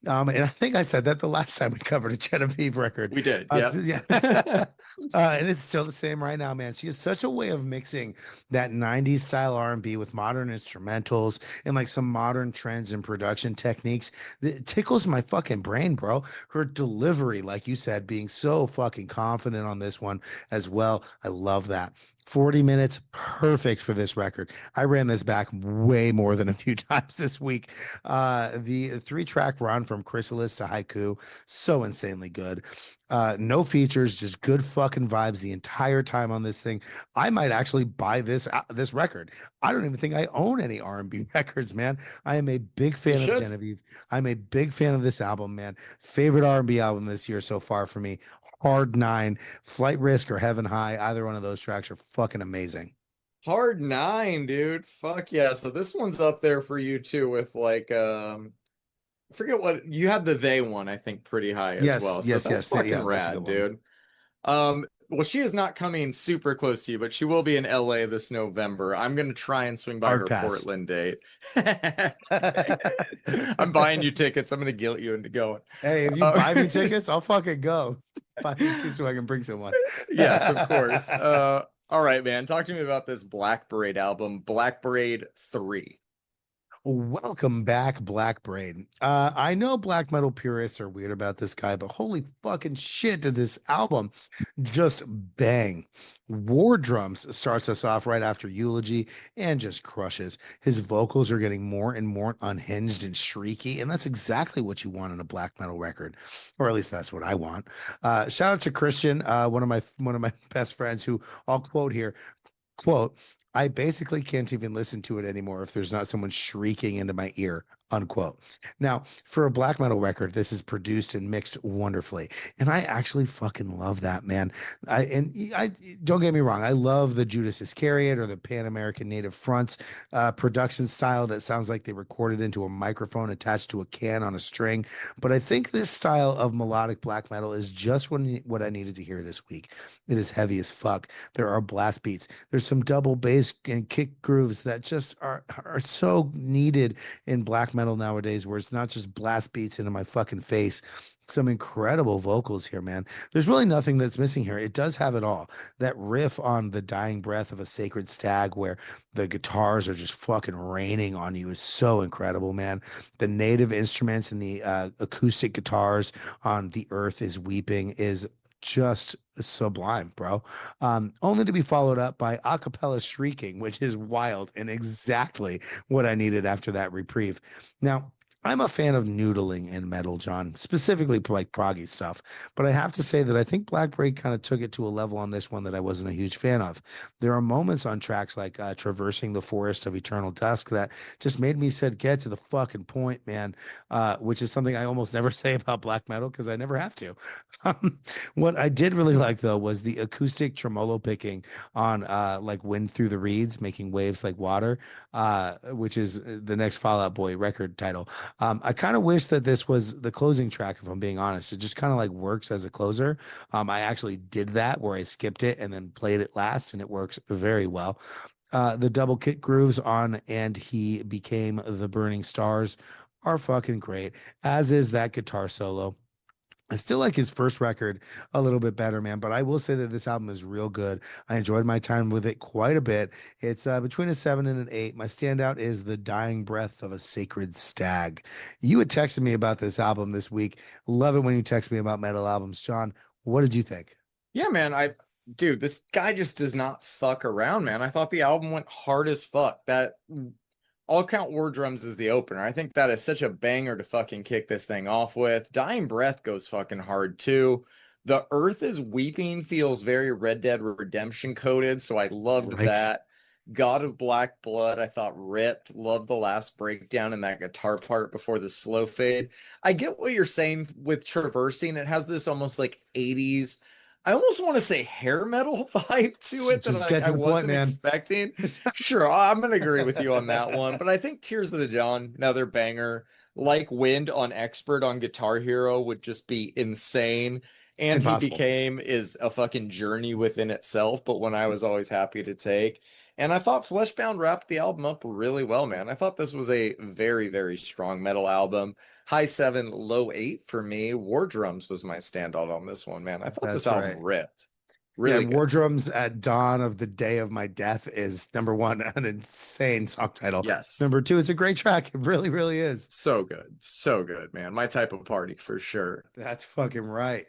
And I think I said that the last time we covered a Genevieve record. We did. Yep. Yeah. And it's still the same right now, man. She has such a way of mixing that 90s style R&B with modern instrumentals and like some modern trends and production techniques. It tickles my fucking brain, bro. Her delivery, like you said, being so fucking confident on this one as well. I love that. 40 minutes, perfect for this record. I ran this back way more than a few times this week. The 3-track run from Chrysalis to Haiku, so insanely good. No features, just good fucking vibes the entire time on this thing. I might actually buy this record. I don't even think I own any R&B records, man. I am a big You fan of should. Genevieve. I'm a big fan of this album, man. Favorite R&B album this year so far for me. Hard 9, Flight Risk or Heaven High. Either one of those tracks are fucking amazing. Hard 9, dude. Fuck yeah. So this one's up there for you too with like I forget what you had the they one, I think, pretty high as Yes, well. So yes, that's yes. Yeah, fucking that's a good rad, one. dude. Well, she is not coming super close to you, but she will be in LA this November. I'm gonna try and swing by Hard her pass. Portland date. I'm buying you tickets. I'm gonna guilt you into going. Hey, if you Uh, buy me tickets, I'll fucking go. Buy me two so I can bring someone. yes, of course. All right, man. Talk to me about this Blackbraid album, Blackbraid III. Welcome back, Blackbraid. I know black metal purists are weird about this guy, but holy fucking shit, did this album just bang. War Drums starts us off right after Eulogy and just crushes. His vocals are getting more and more unhinged and shrieky, and that's exactly what you want in a black metal record, or at least that's what I want. Shout out to Christian, one of my best friends, who I'll quote here. Quote, I basically can't even listen to it anymore if there's not someone shrieking into my ear, unquote. Now, for a black metal record, this is produced and mixed wonderfully. And I actually fucking love that, man. I don't get me wrong, I love the Judas Iscariot or the Pan American Native Fronts production style that sounds like they recorded into a microphone attached to a can on a string. But I think this style of melodic black metal is just what I needed to hear this week. It is heavy as fuck. There are blast beats. There's some double bass bass and kick grooves that just are so needed in black metal nowadays, where it's not just blast beats into my fucking face. Some incredible vocals here, man. There's really nothing that's missing here. It does have it all. That riff on the dying breath of a sacred stag, where the guitars are just fucking raining on you, is so incredible, man. The native instruments and the acoustic guitars on The Earth is Weeping is just sublime, bro. Only to be followed up by a cappella shrieking, which is wild and exactly what I needed after that reprieve. Now, I'm a fan of noodling in metal, John, specifically like proggy stuff. But I have to say that I think Blackbraid kind of took it to a level on this one that I wasn't a huge fan of. There are moments on tracks like Traversing the Forest of Eternal Dusk that just made me said, get to the fucking point, man, which is something I almost never say about black metal because I never have to. What I did really like, though, was the acoustic tremolo picking on like Wind Through the Reeds, Making Waves Like Water, which is the next Fall Out Boy record title. I kind of wish that this was the closing track, if I'm being honest. It just kind of like works as a closer. I actually did that where I skipped it and then played it last, and it works very well. The double kick grooves on And He Became the Burning Stars are fucking great, as is that guitar solo. I still like his first record a little bit better, man, but I will say that this album is real good. I enjoyed my time with it quite a bit. It's between a 7 and an 8. My standout is The Dying Breath of a Sacred Stag. You had texted me about this album this week. Love it when you text me about metal albums. John, what did you think? Yeah, man, dude, this guy just does not fuck around, man. I thought the album went hard as fuck. That I'll count War Drums as the opener. I think that is such a banger to fucking kick this thing off with. Dying Breath goes fucking hard too. The Earth is Weeping feels very Red Dead Redemption coded, so I loved Right. that. God of Black Blood, I thought ripped. Loved the last breakdown and that guitar part before the slow fade. I get what you're saying with Traversing. It has this almost like 80s, I almost want to say hair metal vibe to it that Just get I to the point, wasn't man. expecting. Sure, I'm gonna agree with you on that one. But I think Tears of the Dawn, another banger, like Wind on Expert on Guitar Hero would just be insane. And He Impossible. Became is a fucking journey within itself, but one I was always happy to take. And I thought Fleshbound wrapped the album up really well, man. I thought this was a very, very strong metal album. High 7, low 8 for me. War Drums was my standout on this one, man. I thought this That's album right. ripped. Yeah, Really War good. Drums at Dawn of the Day of My Death is number one, an insane song title. Yes. Number two, it's a great track. It really, really is. So good. So good, man. My type of party for sure. That's fucking right.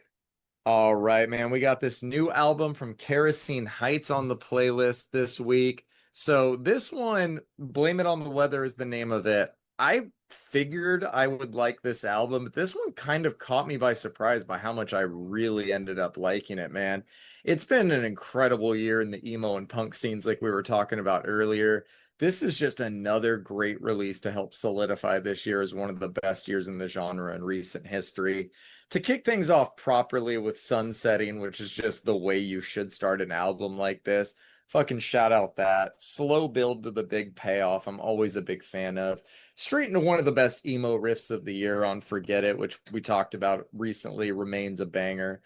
All right, man. We got this new album from Kerosene Heights on the playlist this week. So this one, Blame It on the Weather is the name of it. I figured I would like this album, but this one kind of caught me by surprise by how much I really ended up liking it, man. It's been an incredible year in the emo and punk scenes like we were talking about earlier. This is just another great release to help solidify this year as one of the best years in the genre in recent history. To kick things off properly with Sunsetting, which is just the way you should start an album like this, fucking shout out that. Slow build to the big payoff, I'm always a big fan of. Straight into one of the best emo riffs of the year on Forget It, which we talked about recently, remains a banger.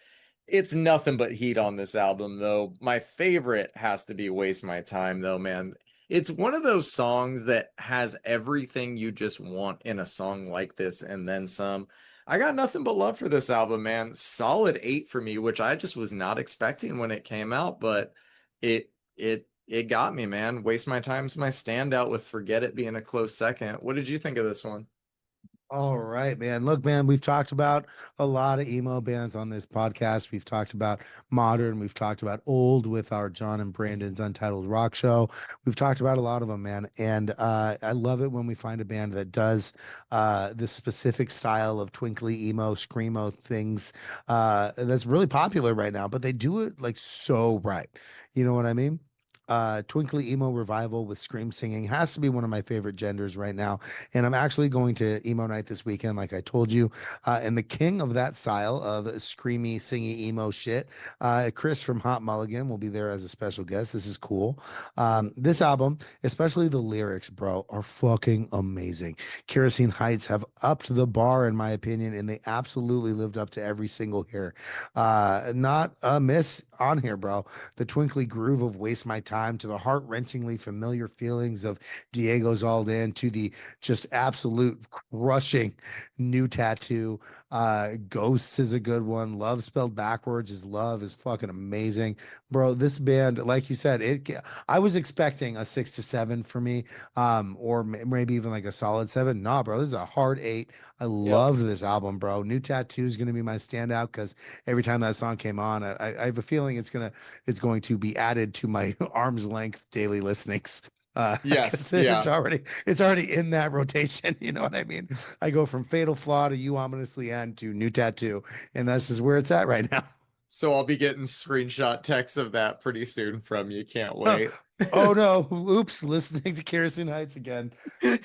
It's nothing but heat on this album, though. My favorite has to be Waste My Time, though, man. It's one of those songs that has everything you just want in a song like this and then some. I got nothing but love for this album, man. Solid 8 for me, which I just was not expecting when it came out, but it got me, man. Waste My Time's my standout with Forget It being a close second. What did you think of this one? All right, man. Look, man, we've talked about a lot of emo bands on this podcast. We've talked about modern, we've talked about old with our Jon and Brandon's Untitled Rock Show. We've talked about a lot of them, man. And I love it when we find a band that does this specific style of twinkly emo, screamo things that's really popular right now, but they do it like so right. You know what I mean? Twinkly emo revival with scream singing has to be one of my favorite genders right now, and I'm actually going to emo night this weekend, like I told you. And the king of that style of screamy, singy emo shit, Chris from Hot Mulligan, will be there as a special guest. This is cool. This album, especially the lyrics, bro, are fucking amazing. Kerosene Heights have upped the bar, in my opinion, and they absolutely lived up to every single here. Not a miss on here, bro. The twinkly groove of Waste My Time time, to the heart-wrenchingly familiar feelings of Diego's All In, to the just absolute crushing new tattoo. Ghosts is a good one. Love spelled backwards is love is fucking amazing. Bro, this band, like you said, I was expecting a 6 to 7 for me, or maybe even like a solid 7. Nah, bro, this is a hard 8. I Yep. loved this album, bro. New Tattoo is going to be my standout because every time that song came on, I have a feeling it's going to be added to my arm's length daily listenings. Yes. Because Yeah. it's already in that rotation. You know what I mean? I go from Fatal Flaw to You Ominously End to New Tattoo, and this is where it's at right now. So I'll be getting screenshot texts of that pretty soon from you. Can't wait. Oh no! Oops! Listening to Kerosene Heights again. I'm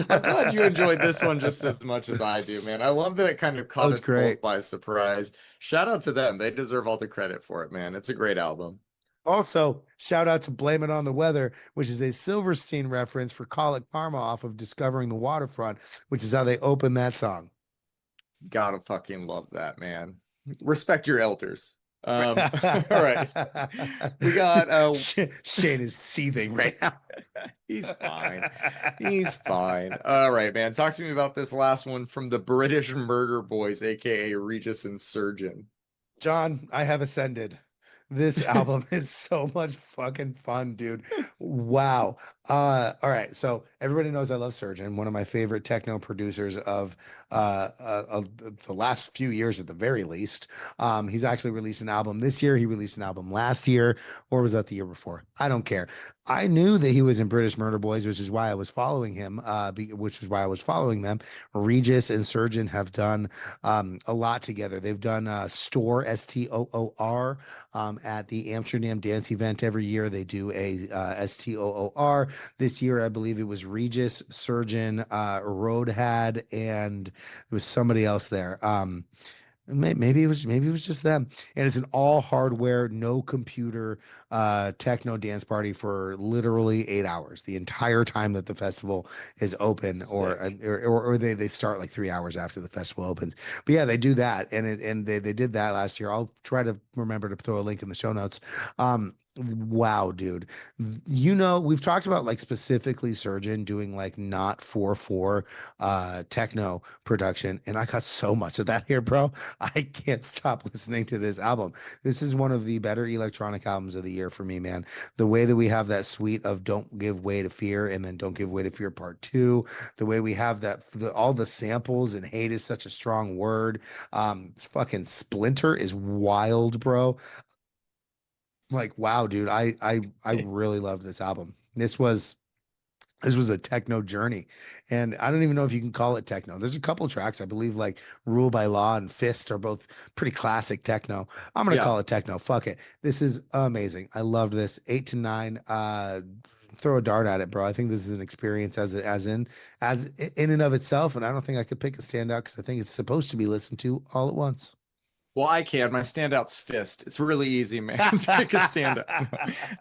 glad you enjoyed this one just as much as I do, man. I love that it kind of That caught was us both great. by surprise. Shout out to them. They deserve all the credit for it, man. It's a great album. Also, shout out to Blame It on the Weather, which is a Silverstein reference for Call It Karma off of Discovering the Waterfront, which is how they open that song. Gotta fucking love that, man. Respect your elders. All right. We got Shane is seething right now. he's fine. He's fine. All right, man. Talk to me about this last one from the British Murder Boys, aka Regis and Surgeon. John, I have ascended. This album is so much fucking fun, dude. Wow. All right. So everybody knows I love Surgeon, one of my favorite techno producers of the last few years at the very least. He's actually released an album this year. He released an album last year, or was that the year before? I don't care. I knew that he was in British Murder Boys, which is why I was following him, which is why I was following them. Regis and Surgeon have done a lot together. They've done Store, Stoor, at the Amsterdam Dance Event every year. They do a Stoor. This year, I believe it was Regis, Surgeon, Roadhad, and there was somebody else there. Maybe it was just them. And it's an all hardware, no computer techno dance party for literally 8 hours, the entire time that the festival is open, Sick. or they start like 3 hours after the festival opens. But yeah, they do that, and they did that last year. I'll try to remember to throw a link in the show notes. Wow, dude. We've talked about like specifically Surgeon doing like not 4/4 techno production, and I got so much of that here, bro. I can't stop listening to this album. This is one of the better electronic albums of the year for me, man. The way that we have that suite of Don't Give Way to Fear and then Don't Give Way to Fear Part 2, the way we have all the samples and hate is such a strong word. Fucking Splinter is wild, bro. Like, wow, dude. I really loved this album. This was a techno journey, and I don't even know if you can call it techno. There's a couple tracks I believe like Rule by Law and Fist are both pretty classic techno. I'm gonna Yeah. call it techno. Fuck it. This is amazing. I loved this. 8 to 9. Throw a dart at it, bro. I think this is an experience as in and of itself, and I don't think I could pick a standout because I think it's supposed to be listened to all at once. Well, I can. My standout's Fist. It's really easy, man. Pick a standout.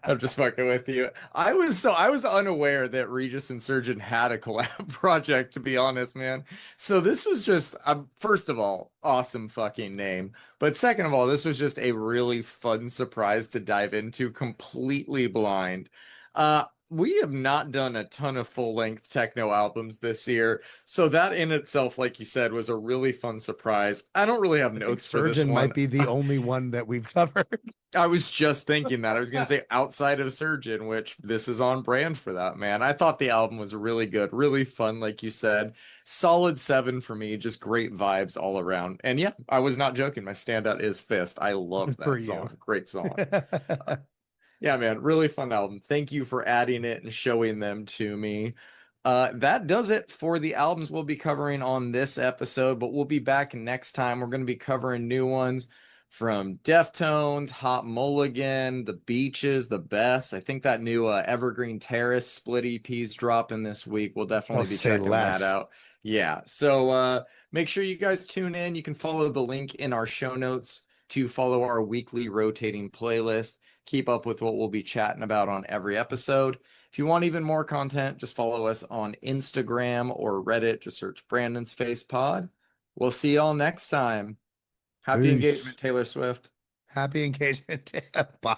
I'm just fucking with you. I was unaware that Regis and Surgeon had a collab project, to be honest, man. So this was just first of all, awesome fucking name. But second of all, this was just a really fun surprise to dive into completely blind. We have not done a ton of full-length techno albums this year. So that in itself, like you said, was a really fun surprise. I don't really have I think notes for this Surgeon one. might be the only one that we've covered. I was just thinking that. I was going to say outside of Surgeon, which this is on brand for that, man. I thought the album was really good, really fun, like you said. Solid 7 for me, just great vibes all around. And yeah, I was not joking. My standout is Fist. I love For that you. song. Great song. Yeah, man, really fun album. Thank you for adding it and showing them to me. That does it for the albums we'll be covering on this episode, but we'll be back next time. We're going to be covering new ones from Deftones, Hot Mulligan, The Beaches, The Best. I think that new Evergreen Terrace split EP's dropping this week. We'll I'll definitely be say checking that less. out. Yeah, so make sure you guys tune in. You can follow the link in our show notes to follow our weekly rotating playlist. Keep up with what we'll be chatting about on every episode. If you want even more content, just follow us on Instagram or Reddit. Just search Brandon's Face Pod. We'll see y'all next time. Happy engagement, Peace. Taylor Swift. Happy engagement. Bye.